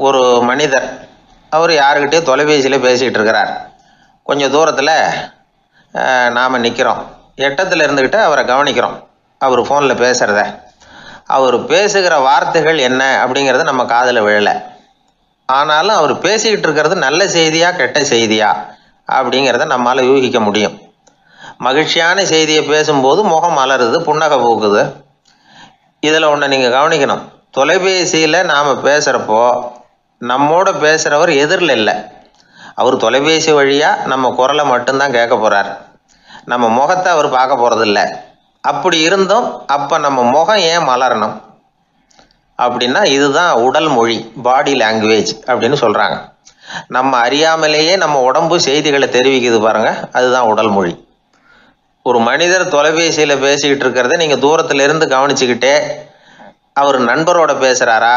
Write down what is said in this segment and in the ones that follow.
ஒரு மனிதர் அவர் யாருக்கிட்டேயோ தொலைபேசியில் பேசிகிட்டு இருக்கிறார். கொஞ்சம் தூரத்தில் நாம் நிற்கிறோம். எட்டத்தில் இருந்துக்கிட்டு அவரை கவனிக்கிறோம். அவர் ஃபோனில் பேசுகிறத, அவர் பேசுகிற வார்த்தைகள் என்ன அப்படிங்கிறது நம்ம காதில் விழலை. ஆனாலும் அவர் பேசிக்கிட்டு இருக்கிறது நல்ல செய்தியா கெட்ட செய்தியா அப்படிங்கிறத நம்மளால் யூகிக்க முடியும். மகிழ்ச்சியான செய்தியை பேசும்போது முகம் மலருது, புன்னகை பூக்குது. இதில் ஒன்று நீங்கள் கவனிக்கணும். தொலைபேசியில் நாம் பேசுகிறப்போ நம்மோட பேசுகிறவர் எதிரில் இல்லை. அவர் தொலைபேசி வழியாக நம்ம குரலை மட்டும்தான் கேட்க போகிறார். நம்ம முகத்தை அவர் பார்க்க போகிறதில்ல. அப்படி இருந்தும் அப்போ நம்ம முகம் ஏன் மலரணும் அப்படின்னா இதுதான் உடல் மொழி, பாடி லாங்குவேஜ் அப்படின்னு சொல்கிறாங்க. நம்ம அறியாமலேயே நம்ம உடம்பு செய்திகளை தெரிவிக்குது பாருங்கள், அதுதான் உடல் மொழி. ஒரு மனிதர் தொலைபேசியில் பேசிக்கிட்டு இருக்கிறத நீங்கள் தூரத்திலிருந்து கவனிச்சுக்கிட்டே அவர் நண்பரோட பேசுகிறாரா,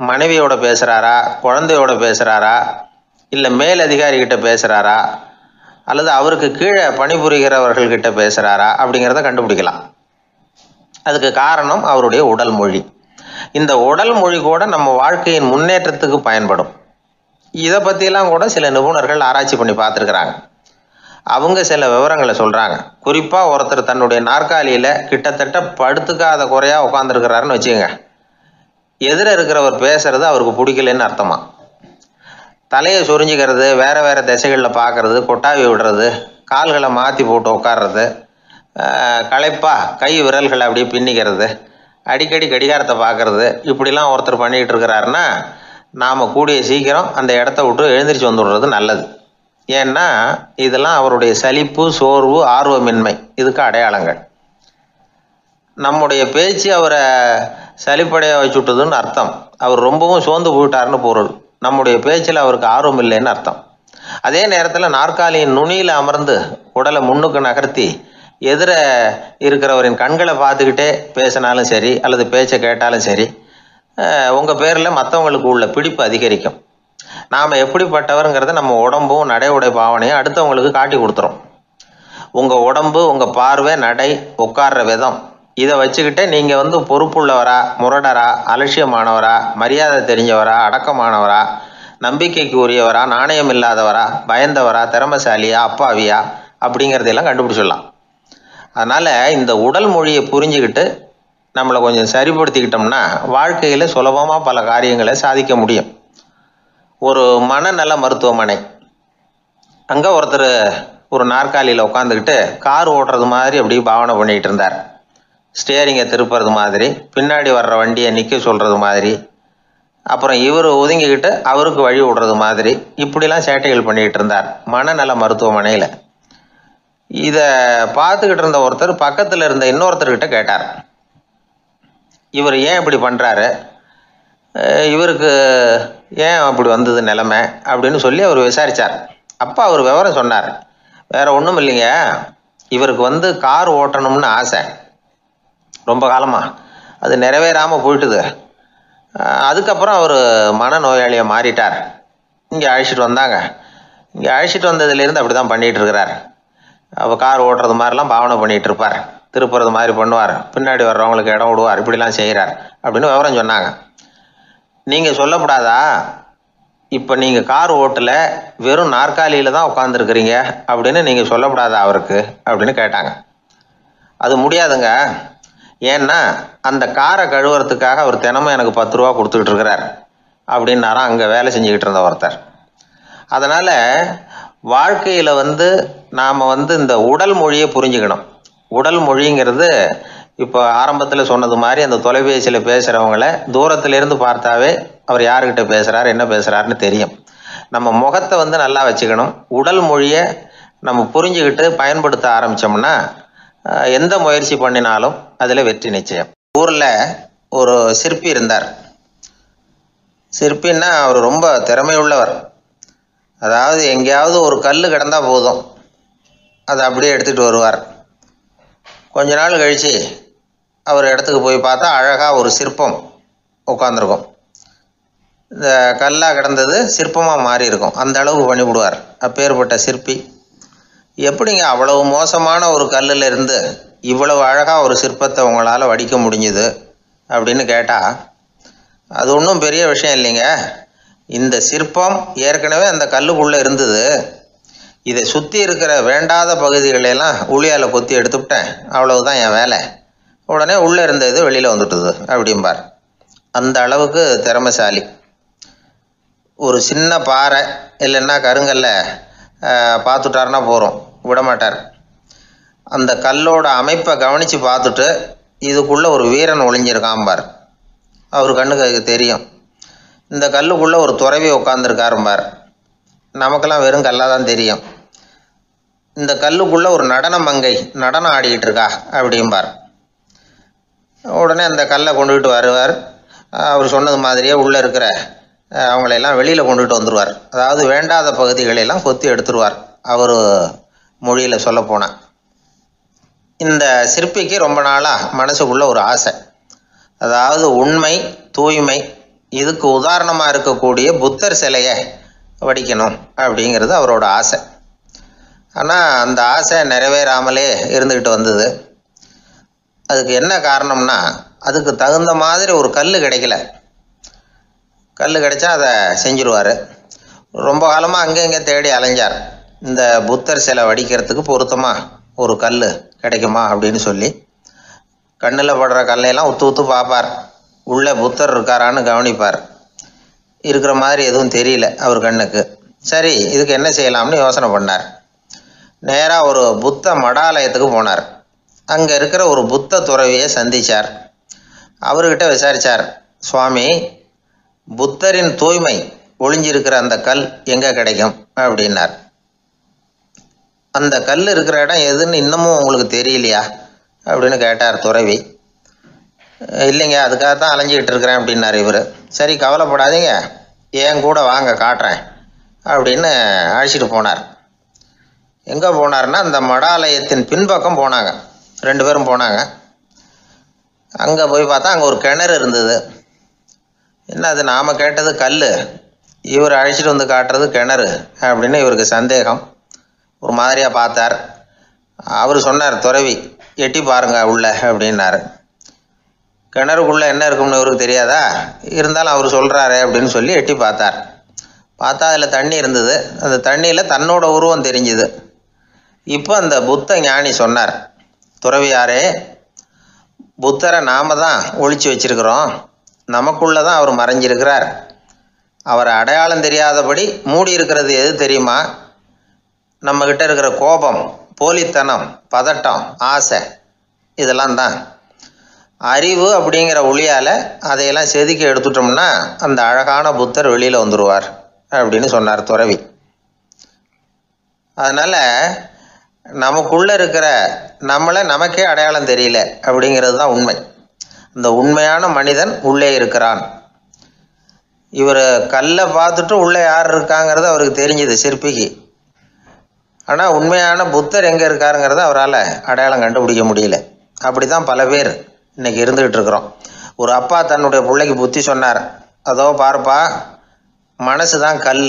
மனைவியோட பேசுகிறாரா, குழந்தையோட பேசுகிறாரா, இல்லை மேல் அதிகாரிகிட்ட பேசுகிறாரா, அல்லது அவருக்கு கீழே பணிபுரிகிறவர்கள்கிட்ட பேசுகிறாரா அப்படிங்கிறத கண்டுபிடிக்கலாம். அதுக்கு காரணம் அவருடைய உடல் மொழி. இந்த உடல் மொழி கூட நம்ம வாழ்க்கையின் முன்னேற்றத்துக்கு பயன்படும். இதை பற்றிலாம் கூட சில நிபுணர்கள் ஆராய்ச்சி பண்ணி பார்த்துருக்குறாங்க. அவங்க சில விவரங்களை சொல்கிறாங்க. குறிப்பாக ஒருத்தர் தன்னுடைய நாற்காலியில் கிட்டத்தட்ட படுத்துக்காத குறையாக உட்காந்துருக்கிறாருன்னு வச்சுக்கோங்க. எதிர இருக்கிறவர் பேசுறது அவருக்கு பிடிக்கலன்னு அர்த்தமா. தலையை சொரிஞ்சிக்கிறது, வேறு வேறு திசைகளில் பார்க்குறது, கொட்டாவி விடுறது, கால்களை மாற்றி போட்டு உட்கார்றது, களைப்பாக கை விரல்களை அப்படியே பின்னிக்கிறது, அடிக்கடி கடிகாரத்தை பார்க்குறது, இப்படிலாம் ஒருத்தர் பண்ணிக்கிட்டு இருக்கிறாருன்னா நாம் கூடிய சீக்கிரம் அந்த இடத்த விட்டு எழுந்திரிச்சு வந்துடுறது நல்லது. ஏன்னா இதெல்லாம் அவருடைய சலிப்பு, சோர்வு, ஆர்வமின்மை இதுக்கு அடையாளங்கள். நம்முடைய பேச்சு அவரை சலிப்படைய வச்சுட்டுதுன்னு அர்த்தம். அவர் ரொம்பவும் சோர்ந்து போயிட்டாருன்னு பொருள். நம்முடைய பேச்சில் அவருக்கு ஆர்வம் இல்லைன்னு அர்த்தம். அதே நேரத்தில் நாற்காலியின் நுனியில் அமர்ந்து உடலை முன்னுக்கு நகர்த்தி எதிர இருக்கிறவரின் கண்களை பார்த்துக்கிட்டே பேசினாலும் சரி அல்லது பேச்சை கேட்டாலும் சரி, உங்கள் பேரில் மற்றவங்களுக்கு உள்ள பிடிப்பு அதிகரிக்கும். நாம் எப்படிப்பட்டவருங்கிறத நம்ம உடம்பும் நடை உடை பாவனையும் அடுத்தவங்களுக்கு காட்டி கொடுத்துரும். உங்கள் உடம்பு, உங்கள் பார்வை, நடை, உட்கார்ற விதம், இதை வச்சுக்கிட்டே நீங்கள் பொறுப்புள்ளவரா, முரடரா, அலட்சியமானவரா, மரியாதை தெரிஞ்சவரா, அடக்கமானவரா, நம்பிக்கைக்கு உரியவரா, நாணயம் இல்லாதவரா, பயந்தவரா, திறமைசாலியா, அப்பாவியா அப்படிங்கிறதையெல்லாம் கண்டுபிடிச்சிடலாம். அதனால் இந்த உடல் மொழியை புரிஞ்சுக்கிட்டு நம்மளை கொஞ்சம் சரிப்படுத்திக்கிட்டோம்னா வாழ்க்கையில் சுலபமாக பல காரியங்களை சாதிக்க முடியும். ஒரு மனநல மருத்துவமனை, அங்கே ஒருத்தர் ஒரு நாற்காலியில் உட்காந்துக்கிட்டு கார் ஓட்டுறது மாதிரி அப்படி பாவனை பண்ணிகிட்டு இருந்தார். ஸ்டியரிங்கை திருப்புறது மாதிரி, பின்னாடி வர்ற வண்டியை நிற்க சொல்கிறது மாதிரி, அப்புறம் இவர் ஒதுங்கிக்கிட்டு அவருக்கு வழி விடுறது மாதிரி, இப்படிலாம் சேட்டைகள் பண்ணிக்கிட்டு இருந்தார் மனநல மருத்துவமனையில். இதை பார்த்துக்கிட்டு இருந்த ஒருத்தர் பக்கத்தில் இருந்த இன்னொருத்தர்கிட்ட கேட்டார், இவர் ஏன் இப்படி பண்ணுறாரு, இவருக்கு ஏன் அப்படி வந்தது நிலைமை அப்படின்னு சொல்லி அவர் விசாரித்தார். அப்போ அவர் விவரம் சொன்னார். வேறு ஒன்றும் இல்லைங்க, இவருக்கு கார் ஓட்டணும்னு ஆசை ரொம்ப காலமாக, அது நிறைவேறாமல் போயிட்டுது. அதுக்கப்புறம் அவர் மனநோயாளியாக மாறிட்டார். இங்கே அழைச்சிட்டு வந்தாங்க. இங்கே அழைச்சிட்டு வந்ததுலேருந்து அப்படி தான் பண்ணிகிட்டு இருக்கிறார். அவர் கார் ஓட்டுறது மாதிரிலாம் பாவனை பண்ணிகிட்டு இருப்பார், திருப்புறது மாதிரி பண்ணுவார், பின்னாடி வர்றவங்களுக்கு இடம் விடுவார், இப்படிலாம் செய்கிறார் அப்படின்னு விவரம் சொன்னாங்க. நீங்கள் சொல்லப்படாதா, இப்போ நீங்கள் கார் ஓட்டல, வெறும் நாற்காலியில் தான் உட்காந்துருக்குறீங்க அப்படின்னு நீங்கள் சொல்லப்படாதா அவருக்கு அப்படின்னு கேட்டாங்க. அது முடியாதுங்க, ஏன்னா அந்த காரை கழுவுறதுக்காக அவர் தினமும் எனக்கு 10 ரூபா கொடுத்துக்கிட்டு இருக்கிறார் அப்படின்னாராம் அங்கே வேலை செஞ்சுக்கிட்டு இருந்த ஒருத்தர். அதனால் வாழ்க்கையில் நாம் இந்த உடல் மொழியை புரிஞ்சுக்கணும். உடல் மொழிங்கிறது இப்போ ஆரம்பத்தில் சொன்னது மாதிரி அந்த தொலைபேசியில் பேசுகிறவங்கள தூரத்திலேருந்து பார்த்தாவே அவர் யாருக்கிட்ட பேசுகிறார், என்ன பேசுகிறாருன்னு தெரியும். நம்ம முகத்தை நல்லா வச்சுக்கணும். உடல் மொழியை நம்ம புரிஞ்சுக்கிட்டு பயன்படுத்த ஆரம்பித்தோம்னா எந்த முயற்சி பண்ணினாலும் அதில் வெற்றி நிச்சயம். ஊரில் ஒரு சிற்பி இருந்தார். சிற்பின்னா அவர் ரொம்ப திறமையுள்ளவர். அதாவது எங்கேயாவது ஒரு கல் கிடந்தால் போதும், அதை அப்படியே எடுத்துகிட்டு வருவார். கொஞ்ச நாள் கழித்து அவர் இடத்துக்கு போய் பார்த்தா அழகாக ஒரு சிற்பம் உட்காந்துருக்கும். இந்த கல்லாக கிடந்தது சிற்பமாக மாறி இருக்கும், அந்த அளவுக்கு பண்ணிவிடுவார். அப்பேற்பட்ட சிற்பி எப்படிங்க அவ்வளவு மோசமான ஒரு கல்லில் இருந்து இவ்வளவு அழகாக ஒரு சிற்பத்தை உங்களால் வடிக்க முடிஞ்சுது அப்படின்னு கேட்டால், அது ஒன்றும் பெரிய விஷயம் இல்லைங்க, இந்த சிற்பம் ஏற்கனவே அந்த கல்லுக்குள்ளே இருந்தது. இதை சுற்றி இருக்கிற வேண்டாத பகுதிகளெல்லாம் உளியால் கொத்தி எடுத்துவிட்டேன், அவ்வளவுதான் என் வேலை. உடனே உள்ளே இருந்த இது வெளியில் வந்துட்டுது அப்படிம்பார். அந்த அளவுக்கு திறமைசாலி. ஒரு சின்ன பாறை இல்லைன்னா கருங்கல்ல பார்த்துட்டாருன்னா போகிறோம், விடமாட்டார். அந்த கல்லோட அமைப்பை கவனித்து பார்த்துட்டு இதுக்குள்ளே ஒரு வீரன் ஒளிஞ்சிருக்காம்பார். அவர் கண்ணுக்கு அதுக்கு தெரியும். இந்த கல்லுக்குள்ளே ஒரு துறவி உட்காந்துருக்காரும்பார். நமக்கெல்லாம் வெறும் கல்லாக தான் தெரியும். இந்த கல்லுக்குள்ளே ஒரு நடன மங்கை நடனம் ஆடிக்கிட்டு இருக்கா அப்படிம்பார். உடனே அந்த கல்லை கொண்டுகிட்டு வருவார். அவர் சொன்னது மாதிரியே உள்ளே இருக்கிற அவங்களையெல்லாம் வெளியில் கொண்டுகிட்டு வந்துடுவார். அதாவது வேண்டாத பகுதிகளெல்லாம் கொத்தி எடுத்துருவார். அவர் மொழியில் சொல்லப்போனால் இந்த சிற்பிக்கு ரொம்ப நாளாக மனசுக்குள்ளே ஒரு ஆசை. அதாவது உண்மை, தூய்மை, இதுக்கு உதாரணமாக இருக்கக்கூடிய புத்தர் சிலையை வடிக்கணும் அப்படிங்கிறது அவரோட ஆசை. ஆனால் அந்த ஆசை நிறைவேறாமலே இருந்துக்கிட்டு வந்தது. அதுக்கு என்ன காரணம்னா, அதுக்கு தகுந்த மாதிரி ஒரு கல் கிடைக்கல. கல் கிடைச்சா அதை செஞ்சிருவார். ரொம்ப காலமாக அங்கே இங்கே தேடி அலைஞ்சார். இந்த புத்தர் சிலை வடிக்கிறதுக்கு பொருத்தமாக ஒரு கல் கிடைக்குமா அப்படின்னு சொல்லி கண்ணில் படுற கல்லையெல்லாம் உத்து உத்து பார்ப்பார். உள்ளே புத்தர் இருக்காரான்னு கவனிப்பார். இருக்கிற மாதிரி எதுவும் தெரியல அவர் கண்ணுக்கு. சரி, இதுக்கு என்ன செய்யலாம்னு யோசனை பண்ணார். நேராக ஒரு புத்த மடாலயத்துக்கு போனார். அங்கே இருக்கிற ஒரு புத்த துறவியை சந்தித்தார். அவர்கிட்ட விசாரித்தார், சுவாமி, புத்தரின் தூய்மை ஒளிஞ்சிருக்கிற அந்த கல் எங்கே கிடைக்கும் அப்படின்னார். அந்த கல் இருக்கிற இடம் எதுன்னு இன்னமும் உங்களுக்கு தெரியலையா அப்படின்னு கேட்டார் துறவி. இல்லைங்க, அதுக்காகத்தான் அலைஞ்சிக்கிட்டு இருக்கிறேன் அப்படின்னார் இவர். சரி, கவலைப்படாதீங்க, ஏன் கூட வாங்க காட்டுறேன் அப்படின்னு அழைச்சிட்டு போனார். எங்கே போனார்னா, அந்த மடாலயத்தின் பின்பக்கம் போனாங்க. 2 பேரும் போனாங்க. அங்கே போய் பார்த்தா அங்கே ஒரு கிணறு இருந்தது. என்ன அது, நாம் கேட்டது கல், இவர் அழைச்சிட்டு வந்து காட்டுறது கிணறு அப்படின்னு இவருக்கு சந்தேகம். ஒரு மாதிரியாக பார்த்தார். அவர் சொன்னார், துறவி எட்டி பாருங்க உள்ள அப்படின்னாரு. கிணறுக்குள்ளே என்ன இருக்கும்னு இவருக்கு தெரியாதா, இருந்தாலும் அவர் சொல்கிறாரு அப்படின்னு சொல்லி எட்டி பார்த்தார். பார்த்தா அதில் தண்ணி இருந்தது. அந்த தண்ணியில் தன்னோட உருவம் தெரிஞ்சுது. இப்போ அந்த புத்த ஞானி சொன்னார், துறவியாரே, புத்தரை நாம் தான் ஒழிச்சு வச்சிருக்கிறோம், நமக்குள்ளே தான் அவர் மறைஞ்சிருக்கிறார். அவரை அடையாளம் தெரியாதபடி மூடி இருக்கிறது எது தெரியுமா? நம்மக்கிட்ட இருக்கிற கோபம், போலித்தனம், பதட்டம், ஆசை, இதெல்லாம் தான். அறிவு அப்படிங்கிற ஒளியால் அதையெல்லாம் செதுக்கி எடுத்துட்டோம்னா அந்த அழகான புத்தர் வெளியில் வந்துடுவார் அப்படின்னு சொன்னார் துறவி. அதனால் நமக்குள்ளே இருக்கிற நம்மளை நமக்கே அடையாளம் தெரியல அப்படிங்கிறது தான் உண்மை. அந்த உண்மையான மனிதன் உள்ளே இருக்கிறான். இவர் கல்லை பார்த்துட்டு உள்ளே யார் இருக்காங்கிறது அவருக்கு தெரிஞ்சுது சிற்பிக்கு. ஆனால் உண்மையான புத்தர் எங்கே இருக்காருங்கிறத அவரால் அடையாளம் கண்டுபிடிக்க முடியல. அப்படி தான் பல பேர் இன்றைக்கி இருந்துக்கிட்டு இருக்கிறோம். ஒரு அப்பா தன்னுடைய பிள்ளைக்கு புத்தி சொன்னார், அதோ பார்ப்பா, மனசு தான் கல்,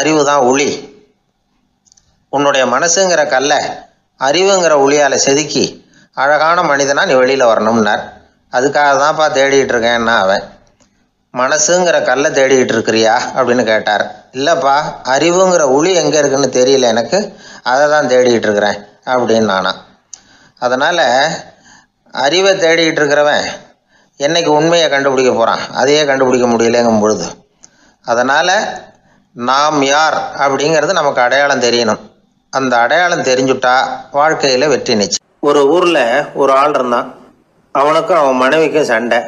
அறிவு தான் உளி. உன்னுடைய மனசுங்கிற கல்லை அறிவுங்கிற ஒளியால் செதுக்கி அழகான மனிதனாக நீ வெளியில் வரணும்னார். அதுக்காக தான்ப்பா தேடிகிட்டு இருக்கேன்னா அவன். மனசுங்கிற கல்லை தேடிக்கிட்டு இருக்கிறியா அப்படின்னு கேட்டார். இல்லைப்பா, அறிவுங்கிற ஒளி எங்கே இருக்குன்னு தெரியல எனக்கு, அதை தான் தேடிக்கிட்டு இருக்கிறேன் அப்படின்னு நானா. அதனால் அறிவை தேடிக்கிட்டு இருக்கிறவன் என்னைக்கு உண்மையை கண்டுபிடிக்க போகிறான், அதையே கண்டுபிடிக்க முடியலைங்கும் பொழுது. அதனால் நாம் யார் அப்படிங்கிறது நமக்கு அடையாளம் தெரியணும். அந்த அடையாளம் தெரிஞ்சுட்டா வாழ்க்கையில் வெற்றி நிச்சயம். ஒரு ஊரில் ஒரு ஆள் இருந்தான். அவனுக்கும் அவன் மனைவிக்கும் சண்டை.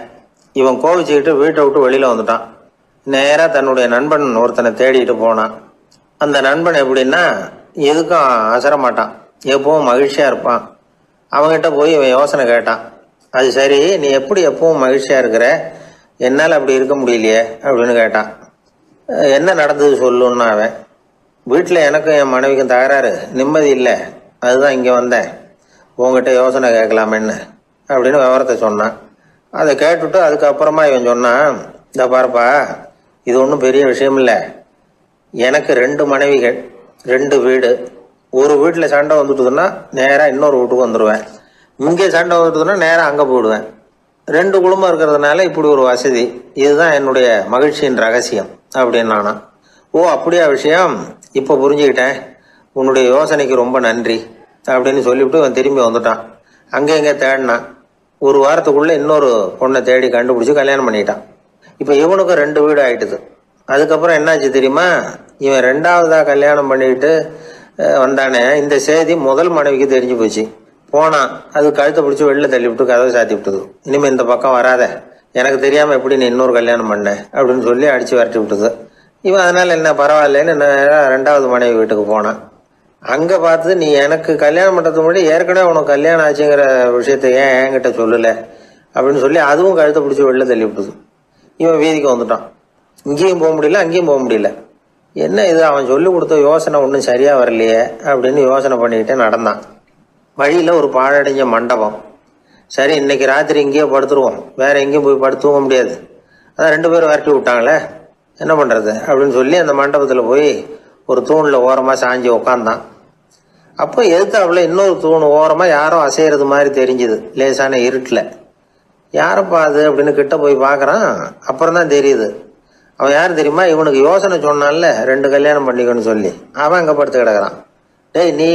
இவன் கோவிச்சுக்கிட்டு வீட்டை விட்டு வெளியில் வந்துட்டான். நேராக தன்னுடைய நண்பன் ஒருத்தனை தேடிட்டு போனான். அந்த நண்பன் எப்படின்னா, எதுக்கும் அசரமாட்டான், எப்பவும் மகிழ்ச்சியாக இருப்பான். அவங்ககிட்ட போய் இவன் யோசனை கேட்டான். அது சரி, நீ எப்படி எப்பவும் மகிழ்ச்சியாக இருக்கிற, என்னால் அப்படி இருக்க முடியலையே அப்படின்னு கேட்டான். என்ன நடந்தது சொல்லுன்னா அவன், வீட்டில் எனக்கும் என் மனைவிக்கும் தகராறு, நிம்மதி இல்லை, அதுதான் இங்கே வந்தேன், உங்ககிட்ட யோசனை கேட்கலாமேன்னு அப்படின்னு விவரத்தை சொன்னான். அதை கேட்டுவிட்டு அதுக்கப்புறமா இவன் சொன்னான், இந்த பாருப்பா, இது ஒன்றும் பெரிய விஷயம் இல்லை. எனக்கு 2 மனைவிகள், 2 வீடு. ஒரு வீட்டில் சண்டை வந்துட்டுதுன்னா நேராக இன்னொரு வீட்டுக்கு வந்துடுவேன். இங்கே சண்டை வந்துட்டுதுன்னா நேராக அங்கே போயிடுவேன். 2 குடும்பம் இருக்கிறதுனால இப்படி ஒரு வசதி, இதுதான் என்னுடைய மகிழ்ச்சியின் ரகசியம் அப்படின்னு நானா. ஓ அப்படியா விஷயம், இப்போ புரிஞ்சுக்கிட்டேன், உன்னுடைய யோசனைக்கு ரொம்ப நன்றி அப்படின்னு சொல்லிவிட்டு இவன் திரும்பி வந்துட்டான். அங்கே இங்கே தேடினான். ஒரு வாரத்துக்குள்ளே இன்னொரு பொண்ணை தேடி கண்டுபிடிச்சி கல்யாணம் பண்ணிட்டான். இப்போ இவனுக்கும் 2 வீடு ஆயிட்டுது. அதுக்கப்புறம் என்னாச்சு தெரியுமா, இவன் 2வதாக கல்யாணம் பண்ணிக்கிட்டு வந்தானே, இந்த செய்தி முதல் மனைவிக்கு தெரிஞ்சு போச்சு. போனான், அது கழுத்தை பிடிச்சி வெளில தள்ளி விட்டு கதவை சாத்தி விட்டது. இனிமேல் இந்த பக்கம் வராத, எனக்கு தெரியாமல் எப்படி நீ இன்னொரு கல்யாணம் பண்ண அப்படின்னு சொல்லி அடித்து விரட்டி விட்டது. இவன் அதனால் என்ன பரவாயில்லன்னு 2வது மனைவி வீட்டுக்கு போனான். அங்கே பார்த்து, நீ எனக்கு கல்யாணம் பண்ணுறதுக்கு முன்னாடி ஏற்கனவே உனக்கு கல்யாணம் ஆச்சுங்கிற விஷயத்த ஏன் என்கிட்ட சொல்லலை அப்படின்னு சொல்லி அதுவும் கழுத்தை பிடிச்சி வெளில தள்ளி விட்டது. இவன் வீதிக்கு வந்துட்டான். இங்கேயும் போக முடியல, அங்கேயும் போக முடியல. என்ன இது, அவன் சொல்லி கொடுத்த யோசனை ஒன்றும் சரியாக வரலையே அப்படின்னு யோசனை பண்ணிக்கிட்டே நடந்தான். வழியில் ஒரு பாழடைஞ்ச மண்டபம். சரி, இன்னைக்கு ராத்திரி இங்கேயே படுத்துருவோம், வேற எங்கேயும் போய் படுத்து தூங்க முடியாது, அதான் 2 பேரும் விரட்டி விட்டாங்களே, என்ன பண்ணுறது அப்படின்னு சொல்லி அந்த மண்டபத்தில் போய் ஒரு தூணில் ஓரமாக சாஞ்சி உக்காந்தான். அப்போ எதிர்த்தாப்புல இன்னொரு தூண் ஓரமாக யாரோ அசைகிறது மாதிரி தெரிஞ்சுது, லேசான இருட்டில். யாரப்பா அது அப்படின்னு கிட்ட போய் பார்க்குறான். அப்புறம் தான் தெரியுது, அவன் யார் தெரியுமா, இவனுக்கு யோசனை சொன்னான்ல 2 கல்யாணம் பண்ணிக்கணும்னு சொல்லி, அவன் அங்கே படுத்து கிடக்குறான். டேய் நீ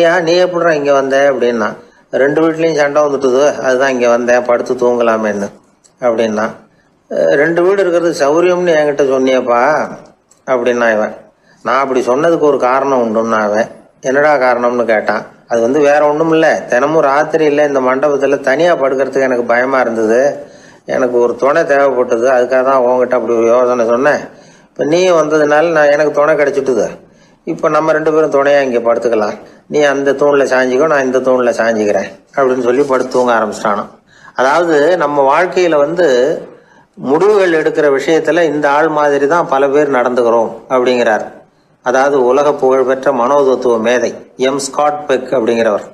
எப்படிடா இங்கே வந்த அப்படின்னா, 2 வீட்லேயும் சண்டை வந்துட்டுது, அதுதான் இங்கே வந்தேன் படுத்து தூங்கலாமேன்னு அப்படின்னா. 2 வீடு இருக்கிறது சௌரியம்னு என்கிட்ட சொன்னியப்பா அப்படின்னா இவன். நான் அப்படி சொன்னதுக்கு ஒரு காரணம் உண்டுன்னா அவன். என்னடா காரணம்னு கேட்டான். அது வேற ஒன்றும் இல்லை, தினமும் ராத்திரியில் இந்த மண்டபத்தில் தனியாக படுக்கிறதுக்கு எனக்கு பயமாக இருந்தது, எனக்கு ஒரு துணை தேவைப்பட்டது, அதுக்காக தான் உங்ககிட்ட அப்படி ஒரு யோசனை சொன்னேன். இப்போ நீயும் வந்ததுனால எனக்கு துணை கிடச்சிட்டுது. இப்போ நம்ம 2 பேரும் துணையாக இங்கே படுத்துக்கலாம், நீ அந்த தூணில் சாஞ்சிக்கோ, நான் இந்த தூணில் சாஞ்சிக்கிறேன் அப்படின்னு சொல்லி படுத்து தூங்க ஆரம்பிச்சிட்டானோ. அதாவது நம்ம வாழ்க்கையில் முடிவுகள் எடுக்கிற விஷயத்தில் இந்த ஆள் மாதிரி தான் பல பேர் நடந்துக்கிறோம் அப்படிங்கிறார். அதாவது உலக புகழ்பெற்ற மனோதத்துவ மேதை எம் ஸ்காட் பெக் அப்படிங்கிறவர்.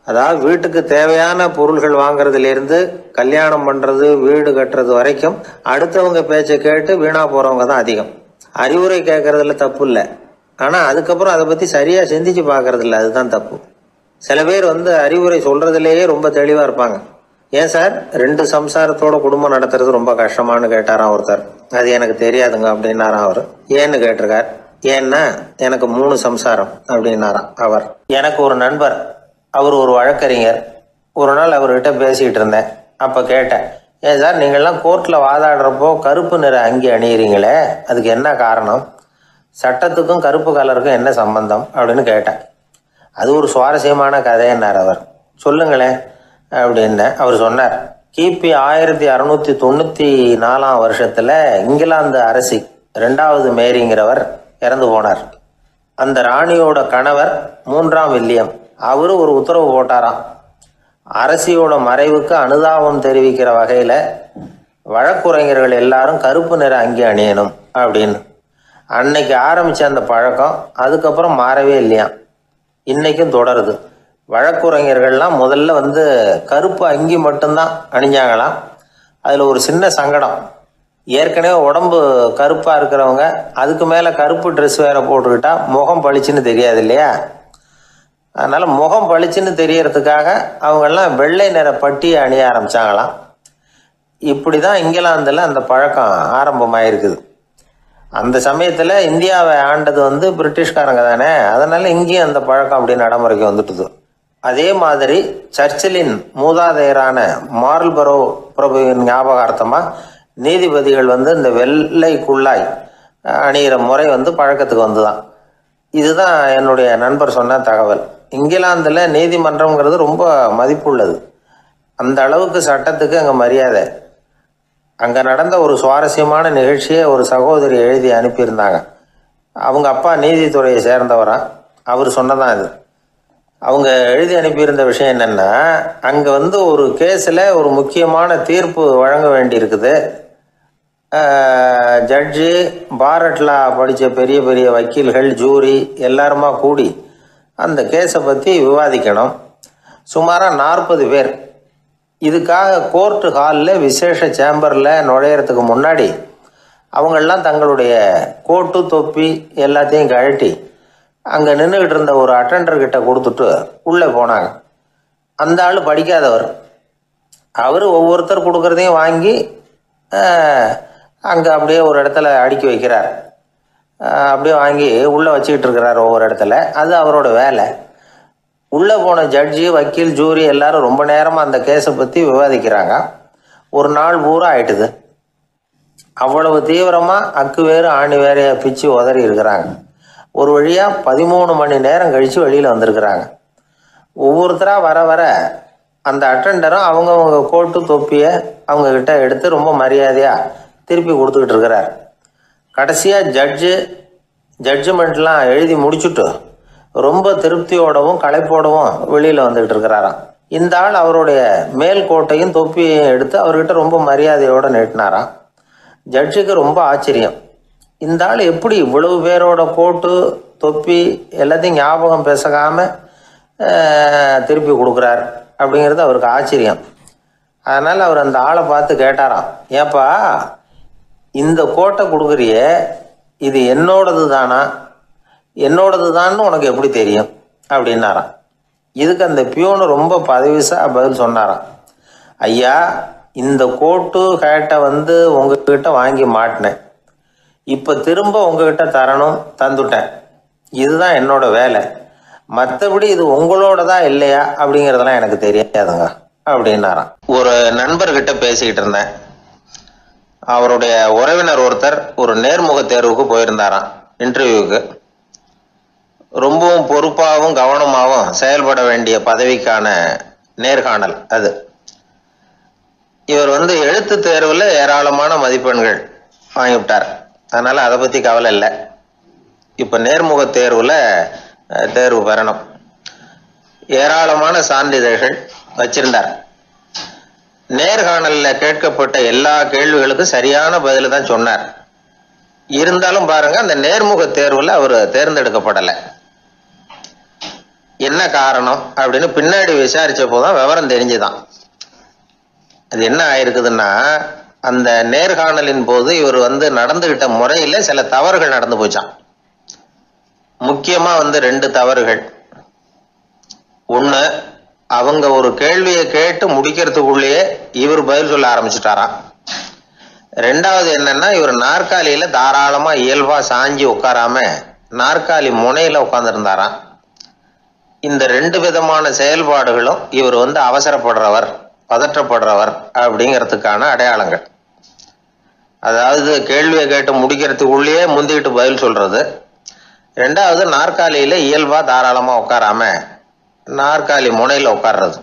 அதாவது வீட்டுக்கு தேவையான பொருள்கள் வாங்குறதுலேருந்து கல்யாணம் பண்ணுறது, வீடு கட்டுறது வரைக்கும் அடுத்தவங்க பேச்சை கேட்டு வீணா போகிறவங்க தான் அதிகம். அறிவுரை கேட்கறதுல தப்பு இல்லை, ஆனால் அதுக்கப்புறம் அதை பற்றி சரியாக சிந்திச்சு பார்க்கறதில்ல, அதுதான் தப்பு. சில பேர் அறிவுரை சொல்கிறதுலேயே ரொம்ப தெளிவாக இருப்பாங்க. ஏன் சார் 2 சம்சாரத்தோட குடும்பம் நடத்துறது ரொம்ப கஷ்டமானு கேட்டாராம் ஒருத்தர். அது எனக்கு தெரியாதுங்க அப்படின்னாராம் அவர். ஏன்னு கேட்டிருக்கார். ஏன்னா எனக்கு 3 சம்சாரம் அப்படின்னாராம் அவர். எனக்கு ஒரு நண்பர், அவர் ஒரு வழக்கறிஞர். ஒரு நாள் அவர்கிட்ட பேசிகிட்டு இருந்தேன். அப்போ கேட்டேன், ஏன் சார் நீங்கள்லாம் கோர்ட்டில் வாதாடுறப்போ கருப்பு நிற அங்கி அணியிறீங்களே, அதுக்கு என்ன காரணம், சட்டத்துக்கும் கருப்பு கலருக்கும் என்ன சம்பந்தம் அப்படின்னு கேட்டேன். அது ஒரு சுவாரஸ்யமான கதைன்னார் அவர். சொல்லுங்களேன் அப்படின்னு அவர் சொன்னார். கிபி 1694 வருஷத்தில் இங்கிலாந்து அரசி 2வது மேரிங்கிறவர் இறந்து போனார். அந்த ராணியோட கணவர் 3ஆம் வில்லியம், அவரு ஒரு உத்தரவு போட்டாராம், அரசியோட மறைவுக்கு அனுதாபம் தெரிவிக்கிற வகையில் வழக்குரைஞர்கள் எல்லாரும் கருப்பு நிற அங்கி அணியணும் அப்படின்னு. அன்னைக்கு ஆரம்பித்த அந்த பழக்கம் அதுக்கப்புறம் மாறவே இல்லையாம், இன்னைக்கும் தொடருது. வழக்குரைஞர்கள்லாம் முதல்ல கருப்பு அங்கி மட்டும்தான் அணிஞ்சாங்களாம். அதில் ஒரு சின்ன சங்கடம், ஏற்கனவே உடம்பு கருப்பாக இருக்கிறவங்க அதுக்கு மேலே கருப்பு ட்ரெஸ் வேற போட்டுக்கிட்டா முகம் பளிச்சுன்னு தெரியாது இல்லையா. அதனால் முகம் பளிச்சுன்னு தெரியறதுக்காக அவங்கெல்லாம் வெள்ளை நிற பட்டியை அணிய ஆரம்பித்தாங்களாம். இப்படி தான் இங்கிலாந்தில் அந்த பழக்கம் ஆரம்பமாயிருக்குது. அந்த சமயத்தில் இந்தியாவை ஆண்டது பிரிட்டிஷ்காரங்க தானே, அதனால் இங்கேயும் அந்த பழக்கம் அப்படி நடைமுறைக்கு வந்துட்டுது. அதே மாதிரி சர்ச்சிலின் மூதாதையரான மார்ல்பரோ பிரபுவின் ஞாபகார்த்தமாக நீதிபதிகள் இந்த வெள்ளை குள்ளாய் அணிகிற முறை பழக்கத்துக்கு வந்துதான். இதுதான் என்னுடைய நண்பர் சொன்ன தகவல். இங்கிலாந்தில் நீதிமன்றம்ங்கிறது ரொம்ப மதிப்புள்ளது, அந்த அளவுக்கு சட்டத்துக்கு அங்கே மரியாதை. அங்கே நடந்த ஒரு சுவாரஸ்யமான நிகழ்ச்சியை ஒரு சகோதரி எழுதி அனுப்பியிருந்தாங்க. அவங்க அப்பா நீதித்துறையை சேர்ந்தவரா, அவர் சொன்னதான் இது. அவங்க எழுதி அனுப்பியிருந்த விஷயம் என்னென்னா, அங்கே ஒரு கேஸில் ஒரு முக்கியமான தீர்ப்பு வழங்க வேண்டியிருக்குது. ஜட்ஜு, பாரட்லா படித்த பெரிய பெரிய வக்கீல்கள், ஜூரி எல்லாருமா கூடி அந்த கேஸை பற்றி விவாதிக்கணும். சுமாராக 40 பேர். இதுக்காக கோர்ட்டு ஹாலில் விசேஷ சேம்பரில் நுழையிறதுக்கு முன்னாடி அவங்களெலாம் தங்களுடைய கோட்டு தொப்பி எல்லாத்தையும் கழட்டி அங்கே நின்றுக்கிட்டு இருந்த ஒரு அட்டெண்டர்கிட்ட கொடுத்துட்டு உள்ளே போனாங்க. அந்த ஆள் படிக்காதவர், அவர் ஒவ்வொருத்தர் கொடுக்குறதையும் வாங்கி அங்கே அப்படியே ஒரு இடத்துல அடுக்கி வைக்கிறார். அப்படியே வாங்கி உள்ளே வச்சுக்கிட்டு இருக்கிறார் ஒவ்வொரு இடத்துல. அது அவரோட வேலை. உள்ளே போன ஜட்ஜி, வக்கீல், ஜூரி எல்லாரும் ரொம்ப நேரமாக அந்த கேஸை பற்றி விவாதிக்கிறாங்க. ஒரு நாள் பூரா ஆயிட்டுது. அவ்வளவு தீவிரமாக அக்கு வேறு ஆணி வேறைய பிச்சு உதறி இருக்கிறாங்க. ஒரு வழியாக 13 மணி நேரம் கழித்து வெளியில் வந்திருக்கிறாங்க. ஒவ்வொருத்தராக வர வர அந்த அட்டெண்டரும் அவங்கவுங்க கோட்டு தொப்பியை அவங்கக்கிட்ட எடுத்து ரொம்ப மரியாதையாக திருப்பி கொடுத்துக்கிட்டு இருக்கிறார். கடைசியாக ஜட்ஜ்மெண்ட்லாம் எழுதி முடிச்சுட்டு ரொம்ப திருப்தியோடவும் களைப்போடவும் வெளியில் வந்துக்கிட்டு இருக்கிறாராம். இந்த ஆள் அவருடைய மேல் கோட்டையும் தொப்பியையும் எடுத்து அவர்கிட்ட ரொம்ப மரியாதையோடு நீட்டினாராம். ஜட்ஜுக்கு ரொம்ப ஆச்சரியம். இந்த ஆள் எப்படி இவ்வளவு பேரோட கோட்டு தொப்பி எல்லாத்தையும் ஞாபகம் பேசாமல் திருப்பி கொடுக்குறார் அப்படிங்கிறது அவருக்கு ஆச்சரியம். அதனால் அவர் அந்த ஆளை பார்த்து கேட்டாராம், ஏப்பா இந்த கோட்டை கொடுக்குறியே, இது என்னோடது தானா? என்னோடது தான்னு உனக்கு எப்படி தெரியும் அப்படின்னாராம். இதுக்கு அந்த பியூனு ரொம்ப பதவிசாக பதில் சொன்னாராம், ஐயா இந்த கோட்டு ஹேட்டை உங்ககிட்ட வாங்கி மாட்டினேன். இப்போ திரும்ப உங்ககிட்ட தரணும், தந்துட்டேன். இதுதான் என்னோட வேலை. மற்றபடி இது உங்களோடதா இல்லையா அப்படிங்கிறதெல்லாம் எனக்கு தெரியாதுங்க அப்படின்னாராம். ஒரு நண்பர்கிட்ட பேசிக்கிட்டு இருந்தேன். அவருடைய உறவினர் ஒருத்தர் ஒரு நேர்முக தேர்வுக்கு போயிருந்தாராம், இன்டர்வியூக்கு. ரொம்பவும் பொறுப்பாகவும் கவனமாகவும் செயல்பட வேண்டிய பதவிக்கான நேர்காணல் அது. இவர் எழுத்து தேர்வில் ஏராளமான மதிப்பெண்கள் வாங்கிவிட்டார். அதனால் அதை பற்றி கவலை இல்லை. இப்போ நேர்முக தேர்வில் தேர்வு பெறணும். ஏராளமான சான்றிதழ்கள் வச்சிருந்தார். நேர்காணலில் கேட்கப்பட்ட எல்லா கேள்விகளுக்கும் சரியான பதில் தான் சொன்னார். இருந்தாலும் பாருங்க, அந்த நேர்முக தேர்வில் அவர் தேர்ந்தெடுக்கப்படலை. என்ன காரணம் அப்படின்னு பின்னாடி விசாரிச்ச போதுதான் விவரம் தெரிஞ்சுதான். அது என்ன ஆயிருக்குதுன்னா, அந்த நேர்காணலின் போது இவர் நடந்துகிட்ட முறையில சில தவறுகள் நடந்து போச்சான். முக்கியமா 2 தவறுகள். ஒண்ணு, அவங்க ஒரு கேள்வியை கேட்டு முடிக்கிறதுக்குள்ளேயே இவர் பதில் சொல்ல ஆரம்பிச்சுட்டாராம். ரெண்டாவது என்னன்னா, இவர் நாற்காலியில தாராளமா இயல்பா சாஞ்சி உட்காராம நாற்காலி முனையில உட்கார்ந்துருந்தாராம். இந்த 2 விதமான செயல்பாடுகளும் இவர் அவசரப்படுறவர், பதற்றப்படுறவர் அப்படிங்கிறதுக்கான அடையாளங்கள். அதாவது கேள்வியை கேட்டு முடிக்கிறதுக்குள்ளேயே முந்திக்கிட்டு பதில் சொல்றது. ரெண்டாவது, நாற்காலியில இயல்பா தாராளமா உட்காராம நாற்காலி முனையில உட்கார்றது.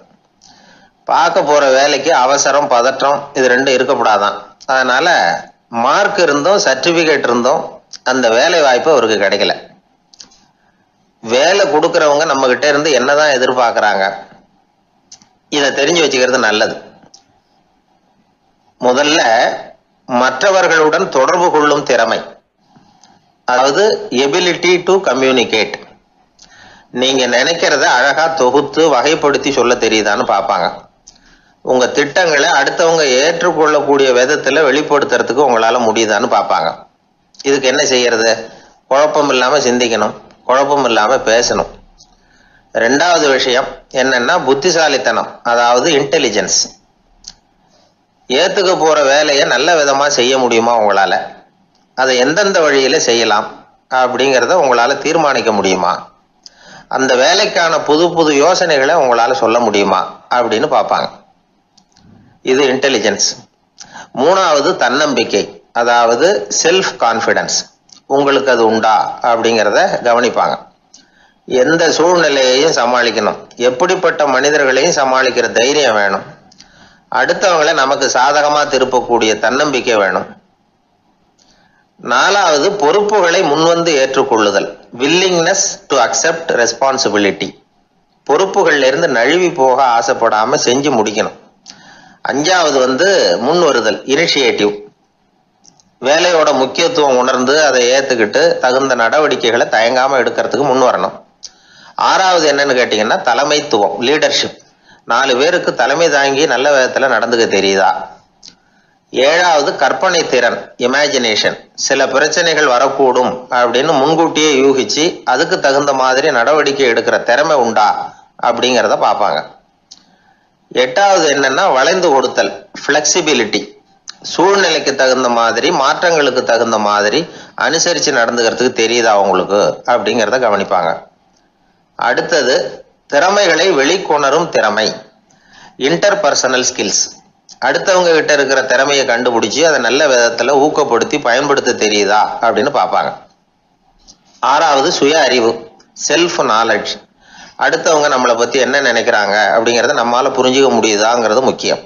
பார்க்க போற வேலைக்கு அவசரம், பதற்றம் இது 2 இருக்கக்கூடாதான். அதனால மார்க் இருந்தும் சர்டிபிகேட் இருந்தும் அந்த வேலை வாய்ப்பு அவருக்கு கிடைக்கல. வேலை கொடுக்கறவங்க நம்ம கிட்ட இருந்து என்னதான் எதிர்பார்க்கறாங்க, இதை தெரிஞ்சு வச்சுக்கிறது நல்லது. முதல்ல மற்றவர்களுடன் தொடர்பு கொள்ளும் திறமை, அதாவது எபிலிட்டி டு கம்யூனிகேட். நீங்க நினைக்கிறத அழகா தொகுத்து வகைப்படுத்தி சொல்ல தெரியுதான்னு பார்ப்பாங்க. உங்க திட்டங்களை அடுத்தவங்க ஏற்றுக்கொள்ளக்கூடிய விதத்துல வெளிப்படுத்துறதுக்கு உங்களால முடியுதான்னு பார்ப்பாங்க. இதுக்கு என்ன செய்யறது? குழப்பம் இல்லாம சிந்திக்கணும், குழப்பம் இல்லாம பேசணும். ரெண்டாவது விஷயம் என்னன்னா புத்திசாலித்தனம், அதாவது இன்டெலிஜென்ஸ். ஏத்துக்க போற வேலையை நல்ல விதமா செய்ய முடியுமா உங்களால? அதை எந்தெந்த வழியில செய்யலாம் அப்படிங்கிறத உங்களால தீர்மானிக்க முடியுமா? அந்த வேலைக்கான புது புது யோசனைகளை உங்களால சொல்ல முடியுமா அப்படின்னு பார்ப்பாங்க. இது இன்டெலிஜென்ஸ். மூணாவது தன்னம்பிக்கை, அதாவது செல்ஃப் கான்ஃபிடன்ஸ். உங்களுக்கு அது உண்டா அப்படிங்கிறத கவனிப்பாங்க. எந்த சூழ்நிலையையும் சமாளிக்கணும், எப்படிப்பட்ட மனிதர்களையும் சமாளிக்கிற தைரியம் வேணும், அடுத்தவங்களை நமக்கு சாதகமா திருப்பக்கூடிய தன்னம்பிக்கை வேணும். நாலாவது பொறுப்புகளை முன்வந்து ஏற்றுக்கொள்ளுதல், வில்லிங்னஸ் டு அக்செப்ட் ரெஸ்பான்சிபிலிட்டி. பொறுப்புகள்ல இருந்து நழுவி போக ஆசைப்படாம செஞ்சு முடிக்கணும். அஞ்சாவது முன் வருதல், இனிஷியேட்டிவ். வேலையோட முக்கியத்துவம் உணர்ந்து அதை ஏத்துக்கிட்டு தகுந்த நடவடிக்கைகளை தயங்காம எடுக்கிறதுக்கு முன் வரணும். ஆறாவது என்னன்னு கேட்டீங்கன்னா தலைமைத்துவம், லீடர்ஷிப். 4 பேருக்கு தலைமை தாங்கி நல்ல விதத்துல நடந்துக்க தெரியுதா? ஏழாவது கற்பனை திறன், இமேஜினேஷன். சில பிரச்சனைகள் வரக்கூடும் அப்படின்னு முன்கூட்டியே யூகிச்சு அதுக்கு தகுந்த மாதிரி நடவடிக்கை எடுக்கிற திறமை உண்டா அப்படிங்கிறத பார்ப்பாங்க. எட்டாவது என்னன்னா வளைந்து கொடுத்தல், பிளெக்சிபிலிட்டி. சூழ்நிலைக்கு தகுந்த மாதிரி, மாற்றங்களுக்கு தகுந்த மாதிரி அனுசரித்து நடந்துக்கிறதுக்கு தெரியுதா அவங்களுக்கு அப்படிங்கிறத கவனிப்பாங்க. அடுத்தது திறமைகளை வெளிக்கொணரும் திறமை, இன்டர்பர்சனல் ஸ்கில்ஸ். அடுத்தவங்க கிட்ட இருக்கிற திறமையை கண்டுபிடிச்சி அதை நல்ல விதத்தில் ஊக்கப்படுத்தி பயன்படுத்த தெரியுதா அப்படின்னு பார்ப்பாங்க. ஆறாவது சுய அறிவு, செல்ஃப் நாலேஜ். அடுத்தவங்க நம்மளை பற்றி என்ன நினைக்கிறாங்க அப்படிங்கிறத நம்மளால் புரிஞ்சிக்க முடியுதாங்கிறது முக்கியம்.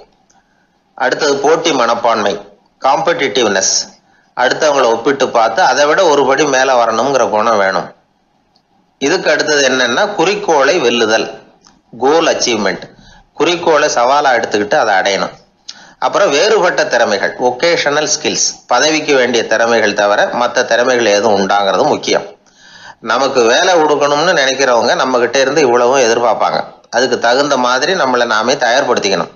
அடுத்தது போட்டி மனப்பான்மை, காம்படிட்டிவ்னஸ். அடுத்தவங்களை ஒப்பிட்டு பார்த்து அதை விட ஒரு படி மேலே வரணுங்கிற குணம் வேணும். இதுக்கு அடுத்தது என்னன்னா குறிக்கோளை வெல்லுதல், கோல் அச்சீவ்மெண்ட். குறிக்கோளை சவாலாக எடுத்துக்கிட்டு அதை அடையணும். அப்புறம் வேறுபட்ட திறமைகள், ஒகேஷனல் ஸ்கில்ஸ். பதவிக்கு வேண்டிய திறமைகள் தவிர மற்ற திறமைகள் எதுவும் உண்டாங்கிறது முக்கியம். நமக்கு வேலை கொடுக்கணும்னு நினைக்கிறவங்க நம்ம கிட்ட இருந்து இவ்வளவும் எதிர்பார்ப்பாங்க. அதுக்கு தகுந்த மாதிரி நம்மளை நாமே தயார்படுத்திக்கணும்.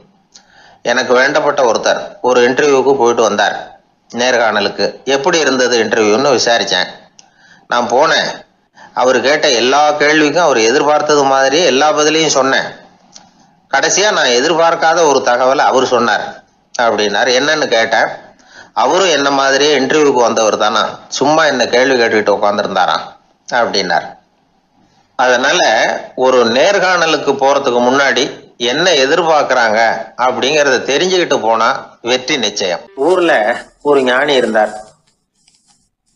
எனக்கு வேண்டப்பட்ட ஒருத்தர் ஒரு இன்டர்வியூவுக்கு போயிட்டு வந்தார், நேர்காணலுக்கு. எப்படி இருந்தது இன்டர்வியூன்னு விசாரித்தேன். நான் போனேன். அவர் கேட்ட எல்லா கேள்விக்கும் அவர் எதிர்பார்த்தது மாதிரியே எல்லா பதிலையும் சொன்னேன். கடைசியாக நான் எதிர்பார்க்காத ஒரு தகவலை அவர் சொன்னார் அப்படின்னார். என்னன்னு கேட்டேன். அவரும் என்ன மாதிரியே இன்டர்வியூக்கு வந்தவர் தானா, சும்மா என்ன கேள்வி கேட்டுக்கிட்டு உட்காந்துருந்தாராம் அப்படின்னார். அதனால ஒரு நேர்காணலுக்கு போறதுக்கு முன்னாடி என்ன எதிர்பார்க்கறாங்க அப்படிங்கறத தெரிஞ்சுக்கிட்டு போனா வெற்றி நிச்சயம். ஊர்ல ஒரு ஞானி இருந்தார்.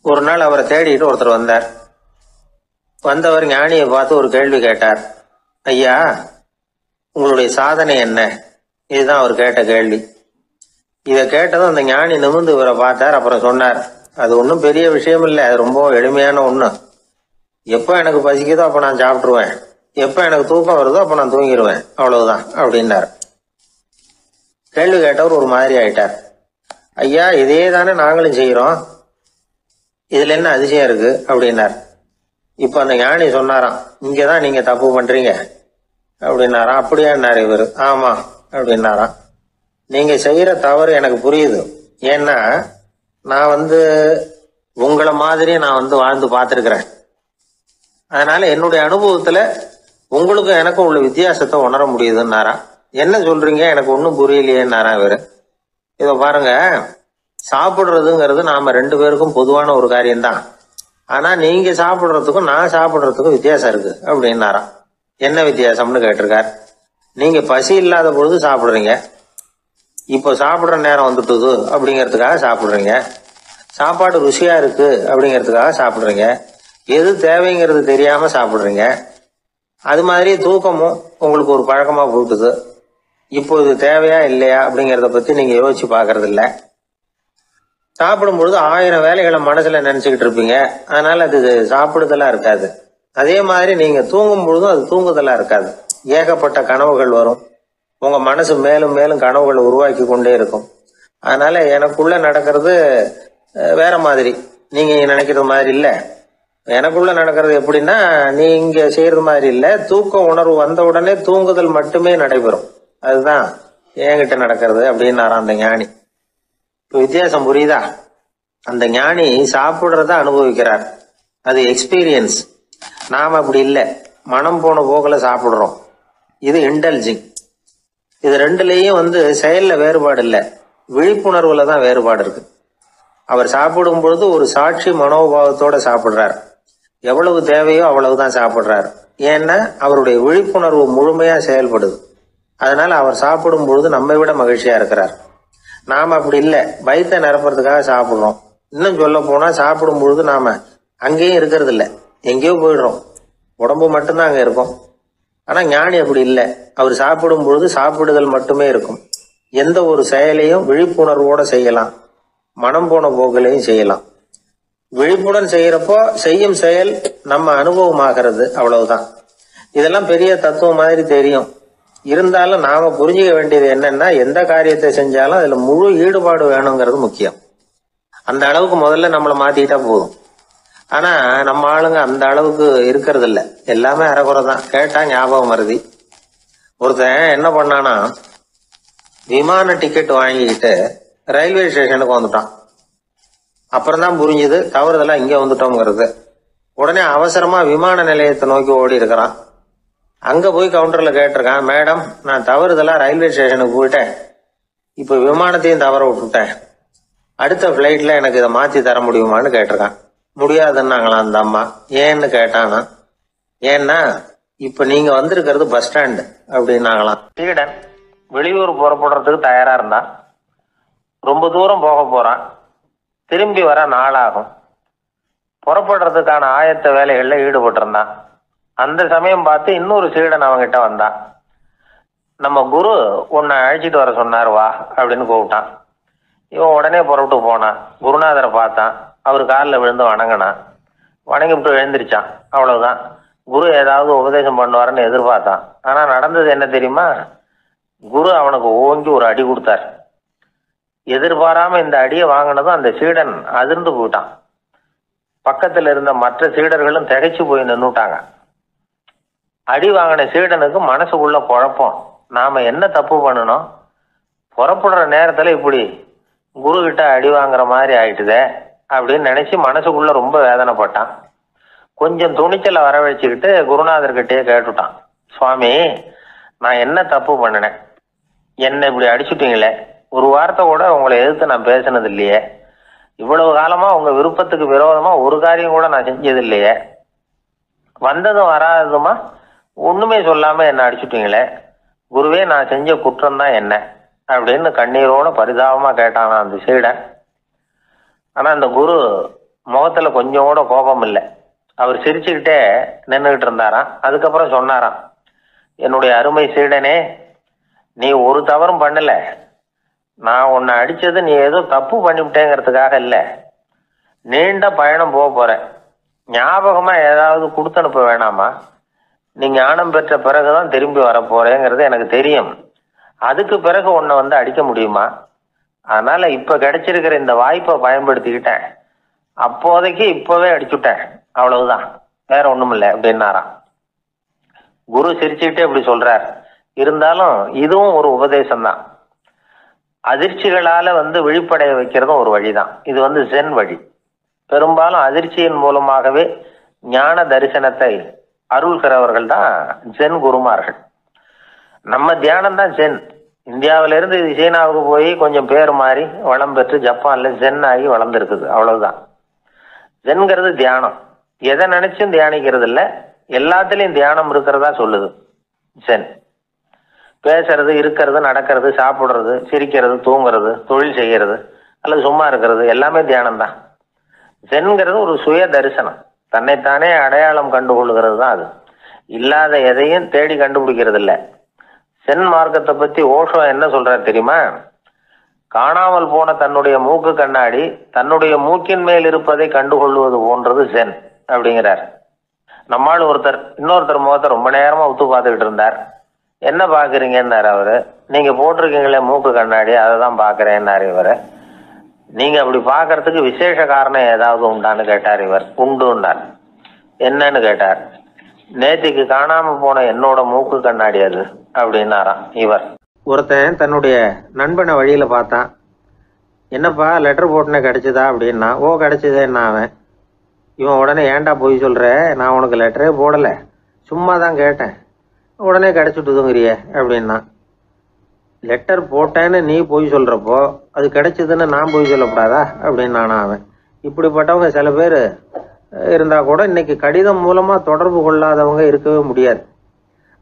ஒரு நாள் அவரை தேடிட்டு ஒருத்தர் வந்தார். வந்தவர் ஞானியை பார்த்து ஒரு கேள்வி கேட்டார். ஐயா, உங்களுடைய சாதனை என்ன? இதுதான் அவர் கேட்ட கேள்வி. இதை கேட்டதும் அந்த ஞானி நிமிர்ந்து இவரை பார்த்தார். அப்புறம் சொன்னார், அது ஒன்றும் பெரிய விஷயம் இல்லை, அது ரொம்ப எளிமையான ஒண்ணு. எப்போ எனக்கு பசிக்குதோ அப்போ நான் சாப்பிட்டுருவேன், எப்போ எனக்கு தூக்கம் வருதோ அப்போ நான் தூங்கிடுவேன், அவ்வளவுதான் அப்படின்னார். கேள்வி கேட்டவர் ஒரு மாதிரி ஆயிட்டார். ஐயா, இதே தானே நாங்களும் செய்கிறோம், இதுல என்ன அதிசயம் இருக்கு அப்படின்னார். இப்போ அந்த ஞானி சொன்னாராம், இங்கதான் நீங்க தப்பு பண்றீங்க அப்படின்னாராம். அப்படியான்னாரு இவர். ஆமா அப்படின்னாராம். நீங்க செய்யற தவறு எனக்கு புரியுது. ஏன்னா நான் உங்களை மாதிரி நான் வாழ்ந்து பார்த்துருக்கிறேன். அதனால என்னுடைய அனுபவத்துல உங்களுக்கும் எனக்கும் உள்ள வித்தியாசத்தை உணர முடியுதுன்னாராம். என்ன சொல்றீங்க, எனக்கு ஒன்றும் புரியலையேன்னாராம் இவரு. இதை பாருங்க, சாப்பிடுறதுங்கிறது நாம ரெண்டு பேருக்கும் பொதுவான ஒரு காரியம்தான். ஆனா நீங்க சாப்பிடுறதுக்கும் நான் சாப்பிடுறதுக்கும் வித்தியாசம் இருக்கு அப்படின்னாராம். என்ன வித்தியாசம்னு கேட்டிருக்கார். நீங்க பசி இல்லாத பொழுது சாப்பிடுறீங்க, இப்போ சாப்பிடுற நேரம் வந்துட்டுது அப்படிங்கிறதுக்காக சாப்பிடுறீங்க. சாப்பாடு ருசியா இருக்கு அப்படிங்கிறதுக்காக சாப்பிடுறீங்க. எது தேவைங்கிறது தெரியாம சாப்பிடுறீங்க. அது மாதிரி தூக்கமும் உங்களுக்கு ஒரு பழக்கமா போட்டுது. இப்போ இது தேவையா இல்லையா அப்படிங்கிறத பத்தி நீங்க யோசிச்சு பாக்குறது இல்ல. சாப்பிடும் பொழுது 1000 வேலைகளை மனசுல நினைச்சுக்கிட்டு இருப்பீங்க. அதனால அது சாப்பிடுதலா இருக்காது. அதே மாதிரி நீங்க தூங்கும் பொழுதும் அது தூங்குதலா இருக்காது. ஏகப்பட்ட கனவுகள் வரும். உங்க மனசு மேலும் மேலும் கனவுகளை உருவாக்கி கொண்டே இருக்கும். அதனால எனக்குள்ள நடக்கிறது வேற மாதிரி, நீங்க நினைக்கிறது மாதிரி இல்ல. எனக்குள்ள நடக்கிறது எப்படின்னா, நீங்க செய்யறது மாதிரி இல்ல. தூக்க உணர்வு வந்த உடனே தூங்குதல் மட்டுமே நடைபெறும். அதுதான் என்கிட்ட நடக்கிறது அப்படின்னாராம் அந்த ஞானி. வித்தியாசம் புரியுதா? அந்த ஞானி சாப்பிடுறத அனுபவிக்கிறார், அது எக்ஸ்பீரியன்ஸ். நாம அப்படி இல்லை, மனம் போன போக்குல சாப்பிடுறோம். இது இன்டெலிஜிங். இது ரெண்டுலயும் செயல்ல வேறுபாடு இல்லை, விழிப்புணர்வுல தான் வேறுபாடு இருக்கு. அவர் சாப்பிடும் பொழுது ஒரு சாட்சி மனோபாவத்தோட சாப்பிடுறார். எவ்வளவு தேவையோ அவ்வளவுதான் சாப்பிடுறார். ஏன்னா அவருடைய விழிப்புணர்வு முழுமையா செயல்படுது. அதனால அவர் சாப்பிடும் பொழுது நம்மை விட மகிழ்ச்சியா இருக்கிறார். நாம அப்படி இல்லை, வயிற்றை நிரப்புறதுக்காக சாப்பிடுறோம். இன்னும் சொல்ல போனா சாப்பிடும் பொழுது நாம அங்கேயும் இருக்கிறது இல்லை, எங்கேயோ போயிடுறோம். உடம்பு மட்டும்தான் அங்க இருக்கும். ஆனா ஞானி அப்படி இல்லை. அவர் சாப்பிடும் பொழுது சாப்பிடுதல் மட்டுமே இருக்கும். எந்த ஒரு செயலையும் விழிப்புணர்வோட செய்யலாம், மனம் போன போக்கிலையும் செய்யலாம். விழிப்புடன் செய்யறப்போ செய்யும் செயல் நம்ம அனுபவமாகிறது, அவ்வளவுதான். இதெல்லாம் பெரிய தத்துவம் மாதிரி தெரியும். இருந்தாலும் நாம புரிஞ்சுக்க வேண்டியது என்னன்னா, எந்த காரியத்தை செஞ்சாலும் அதுல முழு ஈடுபாடு வேணுங்கிறது முக்கியம். அந்த அளவுக்கு முதல்ல நம்மளை மாத்திக்கிட்டா போதும். ஆனா நம்ம ஆளுங்க அந்த அளவுக்கு இருக்கிறது இல்ல, எல்லாமே அரைகுறை தான். கேட்டா ஞாபகம் வருது. ஒருத்தன் என்ன பண்ணானா, விமான டிக்கெட் வாங்கிக்கிட்டு ரயில்வே ஸ்டேஷனுக்கு வந்துட்டான். அப்புறம் தான் புரிஞ்சுது தவறுதெல்லாம் இங்க வந்துட்டோங்கிறது. உடனே அவசரமா விமான நிலையத்தை நோக்கி ஓடி இருக்கிறான். அங்கே போய் கவுண்டரில் கேட்டிருக்கான், மேடம் நான் தவறுதெல்லாம் ரயில்வே ஸ்டேஷனுக்கு போயிட்டேன், இப்போ விமானத்தையும் தவற விட்டுட்டேன், அடுத்த ஃப்ளைட்டில் எனக்கு இதை மாற்றி தர முடியுமான்னு கேட்டிருக்கான். முடியாதுன்னாங்களாம் அந்த அம்மா. ஏன்னு கேட்டானா, ஏன்னா இப்போ நீங்கள் வந்திருக்கிறது பஸ் ஸ்டாண்டு அப்படின்னாங்களாம். சீடன் வெளியூர் புறப்படுறதுக்கு தயாராக இருந்தான். ரொம்ப தூரம் போக போகிறான், திரும்பி வர நாளாகும். புறப்படுறதுக்கான ஆயத்த வேலைகளில் ஈடுபட்டிருந்தான். அந்த சமயம் பார்த்து இன்னொரு சீடன் அவங்கிட்ட வந்தான். நம்ம குரு உன்னை அழைச்சிட்டு வர சொன்னார் வா அப்படின்னு கூப்பிட்டான். இவன் உடனே புறப்பட்டு போனான். குருநாதரை பார்த்தான். அவர் காலில் விழுந்து வணங்கினான். வணங்கிவிட்டு எழுந்திரிச்சான். அவ்வளவுதான். குரு ஏதாவது உபதேசம் பண்ணுவாருன்னு எதிர்பார்த்தான். ஆனால் நடந்தது என்ன தெரியுமா? குரு அவனுக்கு ஓங்கி ஒரு அடி கொடுத்தார். எதிர்பாராம இந்த அடியை வாங்கினதும் அந்த சீடன் அதிர்ந்து போயிட்டான். பக்கத்தில் இருந்த மற்ற சீடர்களும் திகைச்சு போய் நின்றுட்டாங்க. அடி வாங்கின சீடனுக்கு மனசுக்குள்ள குழப்பம். நாம என்ன தப்பு பண்ணணும், புறப்படுற நேரத்துல இப்படி குரு கிட்ட அடி வாங்குற மாதிரி ஆயிட்டுதே அப்படின்னு நினைச்சு மனசுக்குள்ள ரொம்ப வேதனைப்பட்டான். கொஞ்சம் துணிச்சலை வரவழைச்சுக்கிட்டு குருநாதர்கிட்டயே கேட்டுட்டான், சுவாமி நான் என்ன தப்பு பண்ணினேன், என்ன இப்படி அடிச்சுட்டீங்களே, ஒரு வார்த்தை கூட உங்களை எதிர்த்து நான் பேசினது இல்லையே, இவ்வளவு காலமா உங்க விருப்பத்துக்கு விரோதமா ஒரு காரியம் கூட நான் செஞ்சது இல்லையே, வந்ததும் வராததுமா ஒண்ணுமே சொல்லாம என்ன அடிச்சுட்டீங்களே, குருவே நான் செஞ்ச குற்றம் தான் என்ன அப்படின்னு கண்ணீரோட பரிதாபமா கேட்டானா அந்த சீடன். ஆனா அந்த குரு முகத்துல கொஞ்சம் கூட கோபம் இல்லை. அவர் சிரிச்சுக்கிட்டே நின்றுகிட்டு இருந்தாராம். அதுக்கப்புறம் சொன்னாராம், என்னுடைய அருமை சீடனே, நீ ஒரு தவறும் பண்ணல, நான் உன்னை அடிச்சது நீ ஏதோ தப்பு பண்ணிவிட்டேங்கிறதுக்காக இல்லை, நீண்ட பயணம் போக போறேன், ஞாபகமா ஏதாவது கொடுத்து அனுப்ப வேணாமா, நீ ஞானம் பெற்ற பிறகுதான் திரும்பி வர போறேங்கிறது எனக்கு தெரியும், அதுக்கு பிறகு உன்னை வந்து அடிக்க முடியுமா, அதனால இப்ப கிடைச்சிருக்கிற இந்த வாய்ப்பை பயன்படுத்திக்கிட்டேன், அப்போதைக்கு இப்பவே அடிச்சுட்டேன், அவ்வளவுதான், வேற ஒண்ணும் இல்லை அப்படின்னாராம். குரு சிரிச்சுக்கிட்டே இப்படி சொல்றார். இருந்தாலும் இதுவும் ஒரு உபதேசம் தான். அதிர்ச்சிகளால வந்து விழிப்படைய வைக்கிறதும் ஒரு வழிதான். இது வந்து ஜென் வழி. பெரும்பாலும் அதிர்ச்சியின் மூலமாகவே ஞான தரிசனத்தை அருள்கிறவர்கள் தான் ஜென் குருமார்கள். நம்ம தியானம் தான் ஜென். இந்தியாவிலிருந்து இது சீனாவுக்கு போய் கொஞ்சம் பேர் மாறி வளம் பெற்று ஜப்பான்ல ஜென் ஆகி வளர்ந்துருக்குது, அவ்வளவுதான். ஜென்கிறது தியானம். எதை நினைச்சும் தியானிக்கிறது இல்லை, எல்லாத்துலயும் தியானம் இருக்கிறதா சொல்லுது ஜென். பேசுறது, இருக்கிறது, நடக்கிறது, சாப்பிடுறது, சிரிக்கிறது, தூங்குறது, தொழில் செய்கிறது அல்லது சும்மா இருக்கிறது எல்லாமே தியானம் தான். ஜென்கிறது ஒரு சுய தரிசனம், தன்னைத்தானே அடையாளம் கண்டுகொள்ளுகிறது தான் அது. இல்லாத எதையும் தேடி கண்டுபிடிக்கிறது இல்லை. சென் மார்க்கத்தை பத்தி ஓஷோ என்ன சொல்றாரு தெரியுமா? காணாமல் போன தன்னுடைய மூக்கு கண்ணாடி தன்னுடைய மூக்கின் மேல் இருப்பதை கண்டுகொள்வது போன்றது ஜென் அப்படிங்கிறார். நம்மால் ஒருத்தர் இன்னொருத்தர் முகத்தை ரொம்ப நேரமா உத்து பார்த்துக்கிட்டு இருந்தார். என்ன பாக்குறீங்கன்னாரு அவரு. நீங்க போட்டிருக்கீங்களே மூக்கு கண்ணாடி, அதை தான் பாக்குறேன்னாரு இவரு. நீங்க அப்படி பாக்குறதுக்கு விசேஷ காரணம் ஏதாவது உண்டான்னு கேட்டார் இவர். உண்டுன்னார். என்னன்னு கேட்டார். நேத்திக்கு காணாம போன என்னோட மூக்கு கண்ணாடி அது அப்படின்னாராம் இவர். ஒருத்தன் தன்னுடைய நண்பனை வழியில பார்த்தான். என்னப்பா லெட்டர் போட்டுனே கிடைச்சதா அப்படின்னா. ஓ கிடைச்சதேன்னா அவன். இவன் உடனே ஏன்டா போய் சொல்ற, நான் உனக்கு லெட்டரே போடல, சும்மா தான் கேட்டேன், உடனே கிடைச்சிட்டுதுங்கிறிய அப்படின்னா. லெட்டர் போட்டேன்னு நீ போய் சொல்றப்போ அது கிடைச்சதுன்னு நான் போய் சொல்லக்கூடாதா அப்படின்னானா அவன். இப்படிப்பட்டவங்க சில பேர் இருந்தா கூட இன்னைக்கு கடிதம் மூலமா தொடர்பு கொள்ளாதவங்க இருக்கவே முடியாது.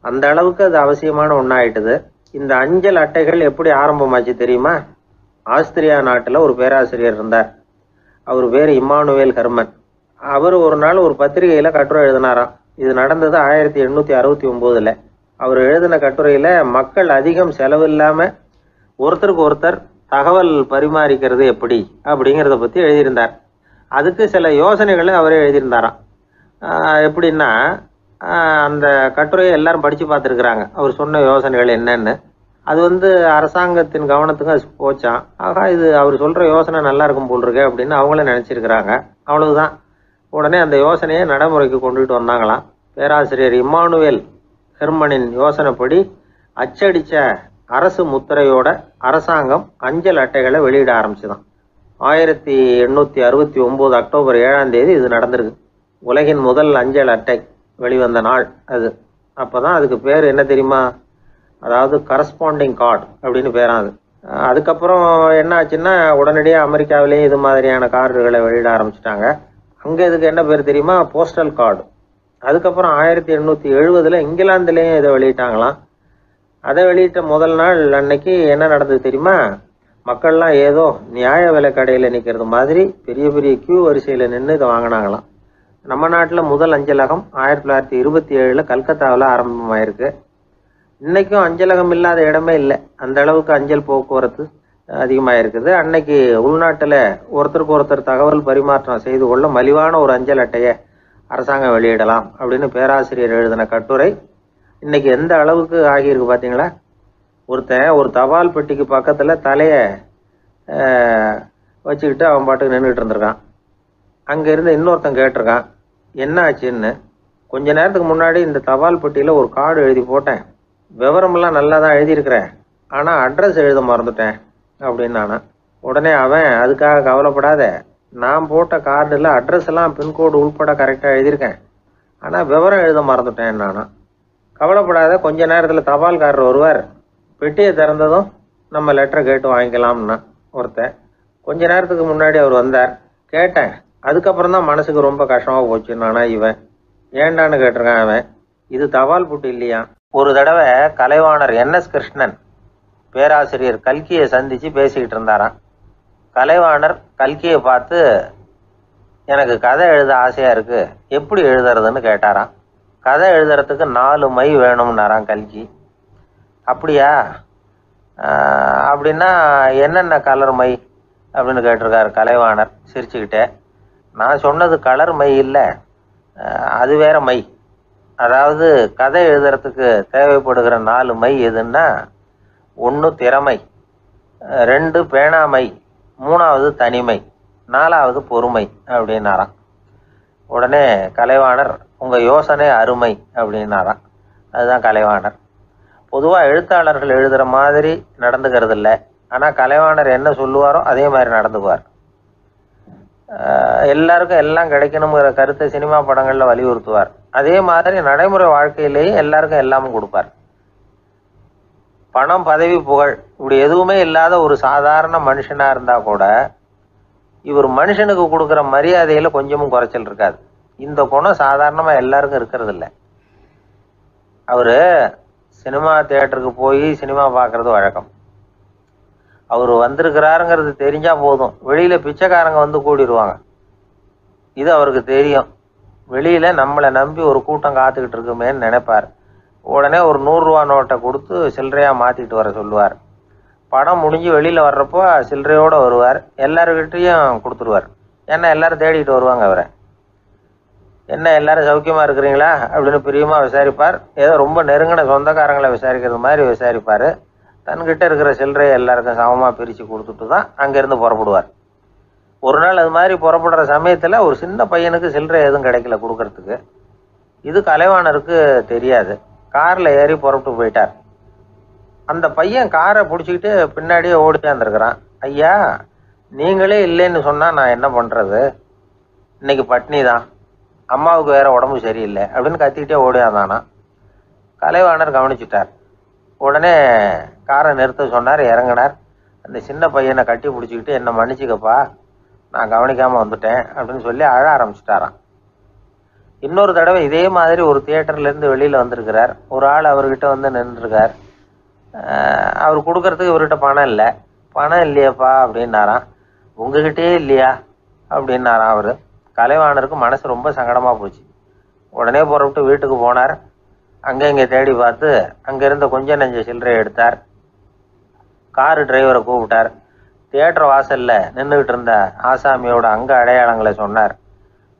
அந்த அளவுக்கு அது அவசியமான ஒன்னாயிட்டுது. இந்த அஞ்சல் அட்டைகள் எப்படி ஆரம்பமாச்சு தெரியுமா? ஆஸ்திரியா நாட்டுல ஒரு பேராசிரியர் இருந்தார். அவர் பேர் இம்மானுவேல் ஹெர்மன். அவர் ஒரு நாள் ஒரு பத்திரிகையில கட்டுரை எழுதினாராம். இது நடந்தது 1869. அவர் எழுதின கட்டுரையில மக்கள் அதிகம் செலவில்லாம ஒருத்தருக்கு ஒருத்தர் தகவல் பரிமாறிக்கிறது எப்படி அப்படிங்கிறத பத்தி எழுதியிருந்தார். அதுக்கு சில யோசனைகளை அவரே எழுதியிருந்தாராம். எப்படின்னா, அந்த கட்டுரையை எல்லாரும் படிச்சு பார்த்துருக்குறாங்க. அவர் சொன்ன யோசனைகள் என்னன்னு. அது வந்து அரசாங்கத்தின் கவனத்துக்கு அது போச்சான். ஆகா, இது அவர் சொல்ற யோசனை நல்லா இருக்கும் போல் இருக்கு அப்படின்னு அவங்களே நினைச்சிருக்கிறாங்க. அவ்வளவுதான். உடனே அந்த யோசனையை நடைமுறைக்கு கொண்டுகிட்டு வந்தாங்களாம். பேராசிரியர் இம்மானுவேல் ஹெர்மனின் யோசனைப்படி அச்சடிச்ச அரசு முத்திரையோட அரசாங்கம் அஞ்சல் அட்டைகளை வெளியிட ஆரம்பிச்சுதான். 1869 அக்டோபர் 7 இது நடந்திருக்கு. உலகின் முதல் அஞ்சல் அட்டை வெளிவந்த நாள் அது. அப்போ தான் அதுக்கு பேர் என்ன தெரியுமா? அதாவது கரஸ்பாண்டிங் கார்டு அப்படின்னு பேரான் அது. அதுக்கப்புறம் என்ன ஆச்சுன்னா உடனடியாக அமெரிக்காவிலேயே இது மாதிரியான கார்டுகளை வெளியிட ஆரம்பிச்சிட்டாங்க. அங்கே இதுக்கு என்ன பேர் தெரியுமா? Postal card. அதுக்கப்புறம் 1870 இங்கிலாந்துலேயும் இதை வெளியிட்டாங்களாம். அதை வெளியிட்ட முதல் நாள் அன்னைக்கு என்ன நடந்தது தெரியுமா? மக்கள்லாம் ஏதோ நியாய விலை கடையில் நிற்கிறது மாதிரி பெரிய பெரிய கியூ வரிசையில் நின்று இதை வாங்கினாங்களாம். நம்ம நாட்டில் முதல் அஞ்சலகம் 1927 கல்கத்தாவில் ஆரம்பமாயிருக்கு. இன்னைக்கும் அஞ்சலகம் இல்லாத இடமே இல்லை. அந்த அளவுக்கு அஞ்சல் போக்குவரத்து அதிகமாக இருக்குது. அன்னைக்கு உள்நாட்டில் ஒருத்தருக்கு ஒருத்தர் தகவல் பரிமாற்றம் செய்து கொள்ள மலிவான ஒரு அஞ்சல் அட்டையை அரசாங்கம் வெளியிடலாம் அப்படின்னு பேராசிரியர் எழுதின கட்டுரை இன்னைக்கு எந்த அளவுக்கு ஆகியிருக்கு பார்த்தீங்களா? ஒருத்தன் ஒரு தபால் பெட்டிக்கு பக்கத்தில் தலையை வச்சுக்கிட்டு அவன் பாட்டுக்கு நின்றுட்டு இருந்திருக்கான். அங்கேருந்து இன்னொருத்தன் கேட்டிருக்கான் என்ன ஆச்சுன்னு. கொஞ்ச நேரத்துக்கு முன்னாடி இந்த தபால் பெட்டியில் ஒரு கார்டு எழுதி போட்டேன், விவரமெல்லாம் நல்லா தான் எழுதியிருக்கிறேன், ஆனால் அட்ரஸ் எழுத மறந்துட்டேன் அப்படின்னு நானா. உடனே அவன் அதுக்காக கவலைப்படாத, நான் போட்ட கார்டில் அட்ரஸ் எல்லாம் பின்கோடு உள்பட கரெக்டாக எழுதியிருக்கேன், ஆனால் விவரம் எழுத மறந்துட்டேன் நானா. கவலைப்படாத, கொஞ்ச நேரத்தில் தபால்காரர் வருவார், பெட்டியை திறந்ததும் நம்ம லெட்டரை கேட்டு வாங்கிக்கலாம்னா ஒருத்தன். கொஞ்ச நேரத்துக்கு முன்னாடி அவர் வந்தார், கேட்டேன், அதுக்கப்புறம் தான் மனசுக்கு ரொம்ப கஷ்டமாக போச்சு நானா. இவன் ஏண்டான்னு கேட்டிருக்கான். அவன் இது தபால் புட்டு இல்லையா. ஒரு தடவை கலைவாணர் NS கிருஷ்ணன் பேராசிரியர் கல்கியை சந்திச்சு பேசிக்கிட்டு இருந்தாராம். கலைவாணர் கல்கியை பார்த்து எனக்கு கதை எழுத ஆசையா இருக்கு, எப்படி எழுதுறதுன்னு கேட்டாராம். கதை எழுதுறதுக்கு 4 மை வேணும்னாராம் கல்கி. அப்படியா, அப்படின்னா என்னென்ன கலர் மை அப்படின்னு கேட்டிருக்காரு கலைவாணர் சிரிச்சுக்கிட்டே. நான் சொன்னது கலர் மை இல்லை, அது வேற மை. அதாவது கதை எழுதுறதுக்கு தேவைப்படுகிற 4 மை எதுன்னா, 1 திறமை, 2 பேணாமை, 3வது தனிமை, 4வது பொறுமை அப்படின்னாராம். உடனே கலைவாணர் உங்க யோசனை அருமை அப்படின்னாராம். அதுதான் கலைவாணர். பொதுவாக எழுத்தாளர்கள் எழுதுகிற மாதிரி நடந்துக்கிறது இல்லை, ஆனால் கலைவாணர் என்ன சொல்லுவாரோ அதே மாதிரி நடந்துக்குவார். எல்லாருக்கும் எல்லாம் கிடைக்கணுங்கிற கருத்தை சினிமா படங்களில் வலியுறுத்துவார். அதே மாதிரி நடைமுறை வாழ்க்கையிலேயே எல்லாருக்கும் எல்லாமும் கொடுப்பார். பணம், பதவி, புகழ் இப்படி எதுவுமே இல்லாத ஒரு சாதாரண மனுஷனா இருந்தா கூட இவர் மனுஷனுக்கு கொடுக்குற மரியாதையில கொஞ்சமும் குறைச்சல் இருக்காது. இந்த குணம் சாதாரணமா எல்லாருக்கும் இருக்கிறது இல்லை. அவரு சினிமா தியேட்டருக்கு போய் சினிமா பார்க்கறது வழக்கம். அவர் வந்திருக்கிறாருங்கிறது தெரிஞ்சா போதும், வெளியில பிச்சைக்காரங்க வந்து கூடிடுவாங்க. இது அவருக்கு தெரியும். வெளியில நம்மளை நம்பி ஒரு கூட்டம் காத்துக்கிட்டு இருக்குமேன்னு நினைப்பார். உடனே ஒரு 100 ரூபா நோட்டை கொடுத்து சில்லறையா மாத்திட்டு வர சொல்லுவார். படம் முடிஞ்சு வெளியில வர்றப்போ சில்லறையோட வருவார், எல்லாருக்கிட்டையும் கொடுத்துருவார். ஏன்னா எல்லாரும் தேடிட்டு வருவாங்க அவரை. என்ன எல்லாரும் சௌக்கியமா இருக்கிறீங்களா அப்படின்னு பிரியமா விசாரிப்பார். ஏதோ ரொம்ப நெருங்கின சொந்தக்காரங்களை விசாரிக்கிறது மாதிரி விசாரிப்பார். தன்கிட்ட இருக்கிற சில்லறையை எல்லாருக்கும் சமமா பிரித்து கொடுத்துட்டு தான் அங்கேருந்து புறப்படுவார். ஒரு நாள் அது மாதிரி புறப்படுற சமயத்தில் ஒரு சின்ன பையனுக்கு சில்லறை எதுவும் கிடைக்கல கொடுக்கறதுக்கு. இது கலைவாணருக்கு தெரியாது. காரில் ஏறி புறப்பட்டு போயிட்டார். அந்த பையன் காரை பிடிச்சிக்கிட்டு பின்னாடியே ஓடியாந்துருக்கிறான். ஐயா, நீங்களே இல்லைன்னு சொன்னால் நான் என்ன பண்ணுறது, இன்னைக்கு பட்னி தான், அம்மாவுக்கு வேற உடம்பு சரியில்லை அப்படின்னு கத்திக்கிட்டே ஓடியாந்தானா. கலைவாணர் கவனிச்சுட்டார். உடனே காரை நிறுத்த சொன்னார், இறங்கினார். அந்த சின்ன பையனை கட்டி பிடிச்சிக்கிட்டு என்னை மன்னிச்சுக்கப்பா, நான் கவனிக்காமல் வந்துட்டேன் அப்படின்னு சொல்லி அழ ஆரம்பிச்சுட்டாராம். இன்னொரு தடவை இதே மாதிரி ஒரு தியேட்டர்லேருந்து வெளியில் வந்திருக்கிறார். ஒரு ஆள் அவர்கிட்ட வந்து நின்றுருக்கார். அவர் கொடுக்கறதுக்கு இவர்கிட்ட பணம் இல்லை. பணம் இல்லையாப்பா அப்படின்னாராம். உங்ககிட்டயே இல்லையா அப்படின்னாராம் அவர். கலைவாணருக்கு மனசு ரொம்ப சங்கடமாக போச்சு. உடனே புறப்பட்டு வீட்டுக்கு போனார். அங்கே இங்கே தேடி பார்த்து அங்கேருந்த கொஞ்சம் நெஞ்ச சில்லறையை எடுத்தார். காரு டிரைவரை கூப்பிட்டார். தியேட்டர் வாசலில் நின்றுக்கிட்டு இருந்த ஆசாமியோட அங்க அடையாளங்களை சொன்னார்.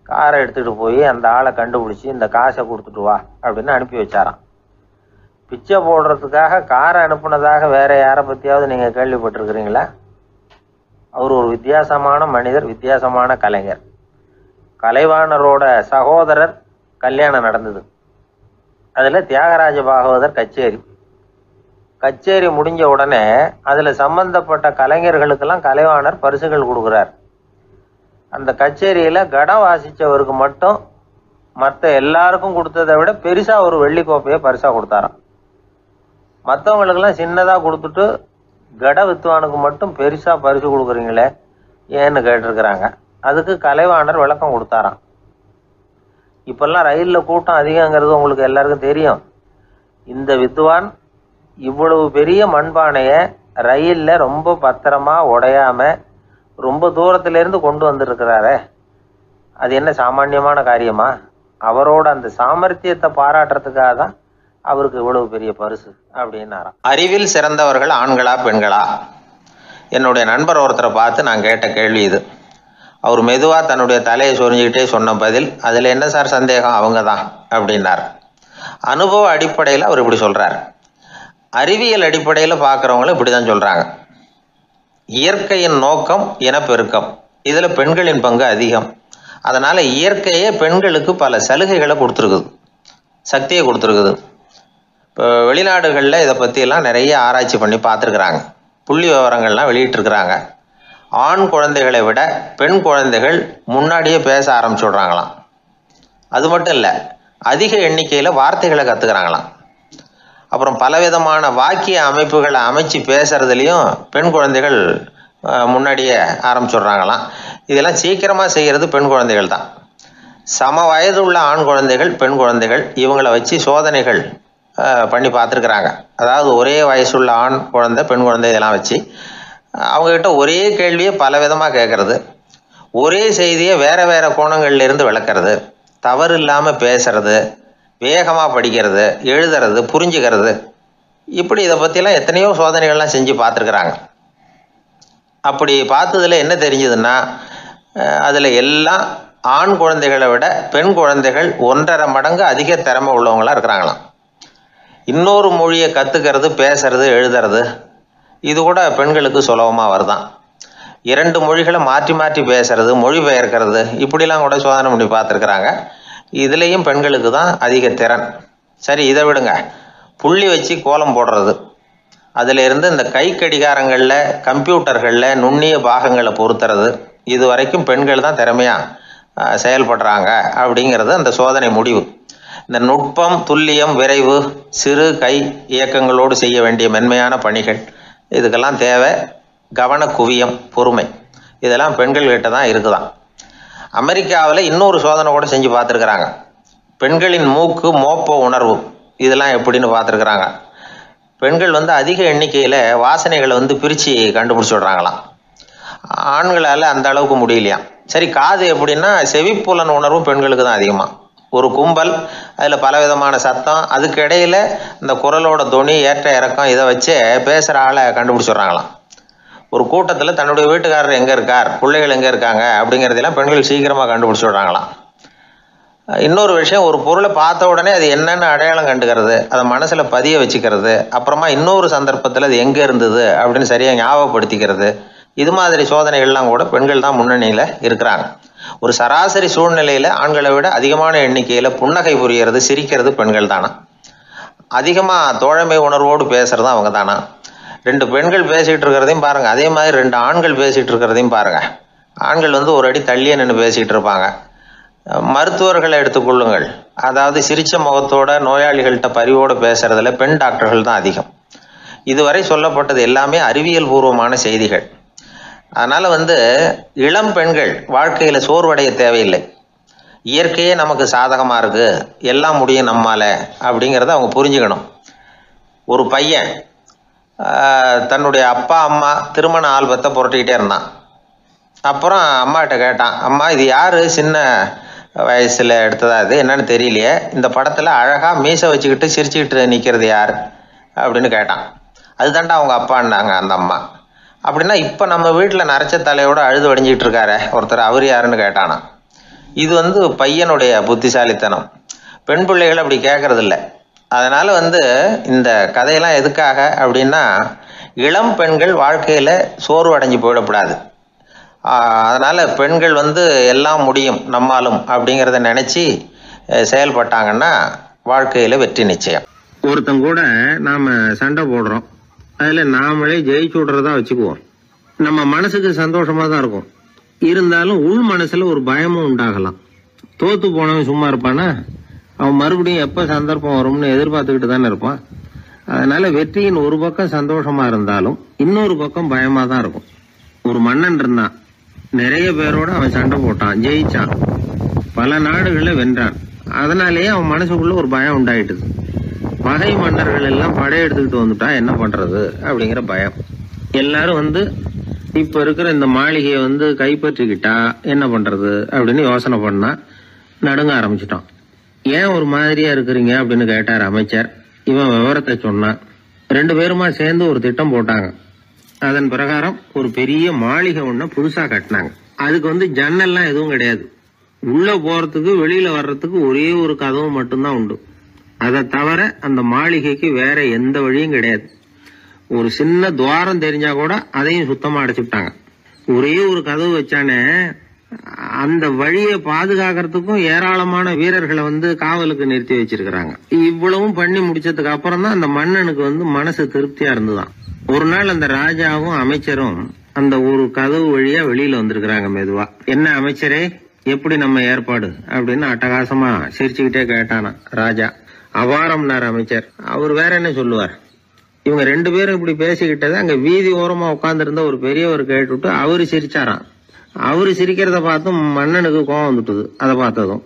காரை எடுத்துகிட்டு போய் அந்த ஆளை கண்டுபிடிச்சி இந்த காசை கொடுத்துட்டு வா அப்படின்னு அனுப்பி வச்சாராம். பிச்சை போடுறதுக்காக காரை அனுப்புனதாக வேற யாரை பற்றியாவது நீங்கள் கேள்விப்பட்டிருக்கிறீங்களா? அவர் ஒரு வித்தியாசமான மனிதர், வித்தியாசமான கலைஞர். கலைவாணரோட சகோதரர் கல்யாணம் நடந்தது. அதில் தியாகராஜ பாகவதர் கச்சேரி முடிஞ்ச உடனே அதில் சம்பந்தப்பட்ட கலைஞர்களுக்கெல்லாம் கலைவாணர் பரிசுகள் கொடுக்குறார். அந்த கச்சேரியில் கடம் வாசித்தவருக்கு மட்டும் மற்ற எல்லாருக்கும் கொடுத்ததை விட பெருசா ஒரு வெள்ளி கோப்பையை பரிசா கொடுத்தாராம். மற்றவங்களுக்கெல்லாம் சின்னதா கொடுத்துட்டு கட வித்துவானுக்கு மட்டும் பெருசா பரிசு கொடுக்குறீங்களே ஏன்னு கேட்டிருக்கிறாங்க. அதுக்கு கலைவாணர் விளக்கம் கொடுத்தாராம். இப்பெல்லாம் ரயில்ல கூட்டம் அதிகங்கிறது உங்களுக்கு எல்லாருக்கும் தெரியும். இந்த வித்வான் இவ்வளவு பெரிய மண்பானைய ரயில்ல ரொம்ப பத்திரமா உடையாம ரொம்ப தூரத்துல இருந்து கொண்டு வந்திருக்கிறாரே, அது என்ன சாமான்யமான காரியமா? அவரோட அந்த சாமர்த்தியத்தை பாராட்டுறதுக்காக தான் அவருக்கு இவ்வளவு பெரிய பரிசு அப்படின்னாராம். அறிவில் சிறந்தவர்கள் ஆண்களா பெண்களா? என்னுடைய நண்பர் ஒருத்தரை பார்த்து நான் கேட்ட கேள்வி இது. அவர் மெதுவா தன்னுடைய தலையை சொரிஞ்சுக்கிட்டே சொன்ன பதில், அதுல என்ன சார் சந்தேகம், அவங்க தான் அப்படின்னார். அனுபவ அடிப்படையில் அவர் இப்படி சொல்றார். அறிவியல் அடிப்படையில் பார்க்குறவங்களும் இப்படிதான் சொல்றாங்க. இயற்கையின் நோக்கம் இனப்பெருக்கம், இதுல பெண்களின் பங்கு அதிகம். அதனால இயற்கையே பெண்களுக்கு பல சலுகைகளை கொடுத்துருக்குது, சக்தியை கொடுத்துருக்குது. இப்போ வெளிநாடுகளில் இதை பற்றியெல்லாம் நிறைய ஆராய்ச்சி பண்ணி பார்த்துருக்குறாங்க. புள்ளி விவரங்கள்லாம் வெளியிட்டிருக்கிறாங்க. ஆண் குழந்தைகளை விட பெண் குழந்தைகள் முன்னாடியே பேச ஆரம்பிச்சுடுறாங்களாம். அது மட்டும் இல்லை, அதிக எண்ணிக்கையில் வார்த்தைகளை கற்றுக்கிறாங்களாம். அப்புறம் பலவிதமான வாக்கிய அமைப்புகளை அமைச்சு பேசுறதுலேயும் பெண் குழந்தைகள் முன்னாடியே ஆரம்பிச்சுடுறாங்களாம். இதெல்லாம் சீக்கிரமாக செய்கிறது பெண் குழந்தைகள் தான். சம வயது உள்ள ஆண் குழந்தைகள் பெண் குழந்தைகள் இவங்களை வச்சு சோதனைகள் பண்ணி பார்த்துருக்குறாங்க. அதாவது ஒரே வயசுள்ள ஆண் குழந்தை பெண் குழந்தை இதெல்லாம் வச்சு அவங்கக்கிட்ட ஒரே கேள்வியை பல விதமாக கேட்கறது, ஒரே செய்தியை வேறு வேறு கோணங்கள்லேருந்து விளக்கிறது, தவறு இல்லாமல் பேசுறது, வேகமாக படிக்கிறது, எழுதுறது, புரிஞ்சுக்கிறது, இப்படி இதை பற்றிலாம் எத்தனையோ சோதனைகள்லாம் செஞ்சு பார்த்துருக்குறாங்க. அப்படி பார்த்ததில் என்ன தெரிஞ்சதுன்னா, அதில் எல்லாம் ஆண் குழந்தைகளை விட பெண் குழந்தைகள் 1.5 மடங்கு அதிக திறமை உள்ளவங்களாக இருக்கிறாங்களாம். இன்னொரு மொழியை கற்றுக்கிறது, பேசுறது, எழுதுறது இது கூட பெண்களுக்கு சுலபமாக வருதான். 2 மொழிகளை மாற்றி மாற்றி பேசுறது, மொழிபெயர்க்கிறது, இப்படிலாம் கூட சோதனை பண்ணி பார்த்துருக்குறாங்க. இதுலேயும் பெண்களுக்கு தான் அதிக திறன். சரி, இதை விடுங்க. புள்ளி வச்சு கோலம் போடுறது, அதில் இருந்து இந்த கை கடிகாரங்களில் கம்ப்யூட்டர்களில் நுண்ணிய பாகங்களை பொருத்துறது, இது வரைக்கும் பெண்கள் தான் திறமையாக செயல்படுறாங்க அப்படிங்கிறது அந்த சோதனை முடிவு. இந்த நுட்பம், துல்லியம், விரைவு, சிறு கை இயக்கங்களோடு செய்ய வேண்டிய மென்மையான பணிகள், இதுக்கெல்லாம் தேவை கவன குவியம், பொறுமை, இதெல்லாம் பெண்கள்கிட்ட தான் இருக்குதான். அமெரிக்காவில் இன்னொரு சோதனை கூட செஞ்சு பார்த்துருக்குறாங்க. பெண்களின் மூக்கு மோப்ப உணர்வு இதெல்லாம் எப்படின்னு பார்த்துருக்குறாங்க. பெண்கள் அதிக எண்ணிக்கையில் வாசனைகளை பிரித்து கண்டுபிடிச்சி விடுறாங்களாம். ஆண்களால் அந்த அளவுக்கு முடியலையாம். சரி, காது எப்படின்னா செவிப்புலன் உணர்வும் பெண்களுக்கு தான் அதிகமாக. ஒரு கும்பல், அதில் பலவிதமான சத்தம், அதுக்கு இடையில் இந்த குரலோட தொனி, ஏற்ற இறக்கம், இதை வச்சே பேசுகிற ஆளை கண்டுபிடிச்சிடுறாங்களாம். ஒரு கூட்டத்தில் தன்னுடைய வீட்டுக்காரர் எங்கே இருக்கார், பிள்ளைகள் எங்கே இருக்காங்க அப்படிங்கிறதெல்லாம் பெண்கள் சீக்கிரமாக கண்டுபிடிச்சி விடுறாங்களாம். இன்னொரு விஷயம், ஒரு பொருளை பார்த்த உடனே அது என்னென்னு அடையாளம் கண்டுக்கிறது, அதை மனசில் பதிய வச்சுக்கிறது, அப்புறமா இன்னொரு சந்தர்ப்பத்தில் அது எங்கே இருந்தது அப்படின்னு சரியாக ஞாபகப்படுத்திக்கிறது, இது மாதிரி சோதனைகள்லாம் கூட பெண்கள் தான் முன்னணியில் இருக்கிறாங்க. ஒரு சராசரி சூழ்நிலையில் ஆண்களை விட அதிகமான எண்ணிக்கையில் புன்னகை புரியறது, சிரிக்கிறது பெண்கள் தானா. அதிகமாக தோழமை உணர்வோடு பேசுறது அவங்க தானா. 2 பெண்கள் பேசிகிட்டு இருக்கிறதையும் பாருங்கள், அதே மாதிரி 2 ஆண்கள் பேசிகிட்டு இருக்கிறதையும் பாருங்கள். ஆண்கள் ஒரு அடி தள்ளியே நின்று பேசிகிட்டு இருப்பாங்க. மருத்துவர்களை எடுத்துக்கொள்ளுங்கள், அதாவது சிரிச்ச முகத்தோட நோயாளிகள்கிட்ட பரிவோடு பேசுறதுல பெண் டாக்டர்கள் தான் அதிகம். இதுவரை சொல்லப்பட்டது எல்லாமே அறிவியல் பூர்வமான செய்திகள். அதனால இளம் பெண்கள் வாழ்க்கையில சோர்வடைய தேவையில்லை. இயற்கையே நமக்கு சாதகமா இருக்கு, எல்லாம் முடியும் நம்மால அப்படிங்கிறத அவங்க புரிஞ்சுக்கணும். ஒரு பையன் தன்னுடைய அப்பா அம்மா திருமண ஆல்பத்தை புரட்டிக்கிட்டே இருந்தான். அப்புறம் அம்மாகிட்ட கேட்டான், அம்மா இது யாரு சின்ன வயசுல எடுத்ததா, இது என்னன்னு தெரியலையே, இந்த படத்துல அழகா மீசை வச்சுக்கிட்டு சிரிச்சுக்கிட்டு நிற்கிறது யார் அப்படின்னு கேட்டான். அதுதான்டா அவங்க அப்பான்னாங்க அந்த அம்மா. அப்படின்னா இப்போ நம்ம வீட்டில் நரைச்ச தலையோட அழுது வடிஞ்சிக்கிட்டு இருக்காரு ஒருத்தர், அவர் யாருன்னு கேட்டானா. இது பையனுடைய புத்திசாலித்தனம். பெண் பிள்ளைகள் அப்படி கேட்கறதில்ல. அதனால இந்த கதையெல்லாம் எதுக்காக அப்படின்னா, இளம் பெண்கள் வாழ்க்கையில சோர்வு அடைஞ்சு போயிடக்கூடாது. அதனால பெண்கள் எல்லாம் முடியும் நம்மாலும் அப்படிங்கிறத நினைச்சு செயல்பட்டாங்கன்னா வாழ்க்கையில வெற்றி நிச்சயம். ஒருத்தங்க கூட நாம சண்டை போடுறோம், அதுல நாமளே ஜெயிச்சு விடுறதா வச்சுக்குவோம். நம்ம மனசுக்கு சந்தோஷமா தான் இருக்கும். இருந்தாலும் உள் மனசுல ஒரு பயமும் உண்டாகலாம். தோத்து போனவன் சும்மா இருப்பானா? அவன் மறுபடியும் எப்ப சந்தர்ப்பம் வரும்னு எதிர்பார்த்துக்கிட்டு தானே இருப்பான். அதனால வெற்றியின் ஒரு பக்கம் சந்தோஷமா இருந்தாலும் இன்னொரு பக்கம் பயமா தான் இருக்கும். ஒரு மன்னன் இருந்தான். நிறைய பேரோட அவன் சண்டை போட்டான், ஜெயிச்சான், பல நாடுகளை வென்றான். அதனாலேயே அவன் மனசுக்குள்ள ஒரு பயம் உண்டாயிட்டுது. பகை மன்னர்கள் எல்லாம் படையெடுத்துக்கிட்டு வந்துட்டா என்ன பண்றது அப்படிங்கிற பயம். எல்லாரும் இப்ப இருக்கிற இந்த மாளிகையை கைப்பற்றிக்கிட்டா என்ன பண்றது அப்படின்னு யோசனை பண்ணா நடுங்க ஆரம்பிச்சிட்டான். ஏன் ஒரு மாதிரியா இருக்கிறீங்க அப்படின்னு கேட்டார் அமைச்சர். இவன் விவரத்தை சொன்னான். 2 பேருமா சேர்ந்து ஒரு திட்டம் போட்டாங்க. அதன் பிரகாரம் ஒரு பெரிய மாளிகை ஒண்ணு புதுசா கட்டினாங்க. அதுக்கு ஜன்னல்லாம் எதுவும் கிடையாது. உள்ள போறதுக்கு வெளியில வர்றதுக்கு ஒரே ஒரு கதவு மட்டும்தான் உண்டு. அதை தவிர அந்த மாளிகைக்கு வேற எந்த வழியும் கிடையாது. ஒரு சின்ன துவாரம் தெரிஞ்சா கூட அதையும் சுத்தமா அடைச்சுட்டாங்க. ஒரே ஒரு கதவு வச்சானே, அந்த வழியை பாதுகாக்கிறதுக்கும் ஏராளமான வீரர்களை காவலுக்கு நிறுத்தி வச்சிருக்கிறாங்க. இவ்வளவும் பண்ணி முடிச்சதுக்கு அப்புறம் தான் அந்த மன்னனுக்கு மனசு திருப்தியா இருந்துதான். ஒரு நாள் அந்த ராஜாவும் அமைச்சரும் அந்த ஒரு கதவு வழியா வெளியில வந்திருக்கிறாங்க மெதுவா. என்ன அமைச்சரே, எப்படி நம்ம ஏற்பாடு அப்படின்னு அட்டகாசமா சிரிச்சுக்கிட்டே கேட்டானா ராஜா. அபாரம்னார் அமைச்சர். அவர் வேற என்ன சொல்லுவார்? இவங்க 2 பேரும் இப்படி பேசிக்கிட்டதை அங்க வீதி ஓரமா உட்கார்ந்து இருந்த ஒரு பெரியவர் கேட்டுட்டு அவரு சிரிச்சாராம். அவரு சிரிக்கிறத பார்த்தும் மன்னனுக்கு கோவம் வந்துட்டுது. அதை பார்த்ததும்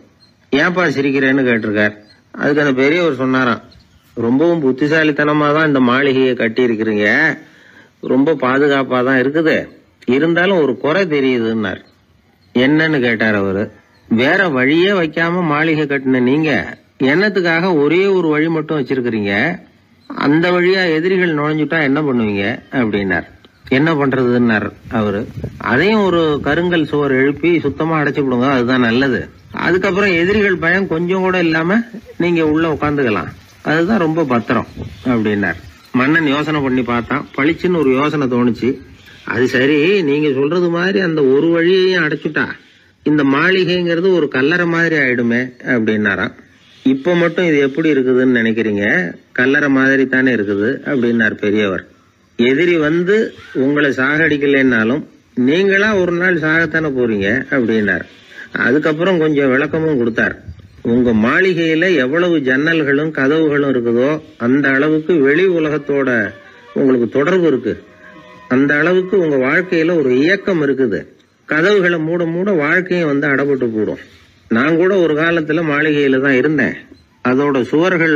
ஏன்பா சிரிக்கிறேன்னு கேட்டிருக்கார். அதுக்கு அந்த பெரியவர் சொன்னாராம், ரொம்பவும் புத்திசாலித்தனமா தான் இந்த மாளிகையை கட்டி இருக்கிறீங்க, ரொம்ப பாதுகாப்பா தான் இருக்குது, இருந்தாலும் ஒரு குறை தெரியுதுன்னார். என்னன்னு கேட்டார் அவரு. வேற வழியே வைக்காம மாளிகை கட்டின நீங்க என்னத்துக்காக ஒரே ஒரு வழி மட்டும் வச்சிருக்கிறீங்க? அந்த வழியா எதிரிகள் நுழைஞ்சுட்டா என்ன பண்ணுவீங்க அப்படின்னார். என்ன பண்றதுன்னார் அவரு. அதையும் ஒரு கருங்கல் சுவர் எழுப்பி சுத்தமா அடைச்சு விடுங்க, அதுதான் நல்லது. அதுக்கப்புறம் எதிரிகள் பயம் கொஞ்சம் கூட இல்லாம நீங்க உள்ள உட்காந்துக்கலாம், அதுதான் ரொம்ப பத்திரம் அப்படின்னார். மன்னன் யோசனை பண்ணி பார்த்தான். பளிச்சுன்னு ஒரு யோசனை தோணுச்சு. அது சரி, நீங்க சொல்றது மாதிரி அந்த ஒரு வழியையும் அடைச்சுட்டா இந்த மாளிகைங்கிறது ஒரு கல்லறை மாதிரி ஆயிடுமே அப்படின்னாராம். இப்ப மட்டும் இது எப்படி இருக்குதுன்னு நினைக்கிறீங்க? கல்லறை மாதிரி தானே இருக்குது அப்படின்னார் பெரியவர். எதிரி உங்களை சாகடிக்கலைன்னாலும் நீங்களா ஒரு நாள் சாகத்தானே போறீங்க அப்படின்னார். அதுக்கப்புறம் கொஞ்சம் விளக்கமும் கொடுத்தார். உங்க மாளிகையில எவ்வளவு ஜன்னல்களும் கதவுகளும் இருக்குதோ அந்த அளவுக்கு வெளி உலகத்தோட உங்களுக்கு தொடர்பு இருக்கு. அந்த அளவுக்கு உங்க வாழ்க்கையில ஒரு இயக்கம் இருக்குது. கதவுகளை மூட மூட வாழ்க்கையும் அடப்பட்டு போடும். நான் கூட ஒரு காலத்துல மாளிகையில தான் இருந்தேன். அதோட சுவர்கள்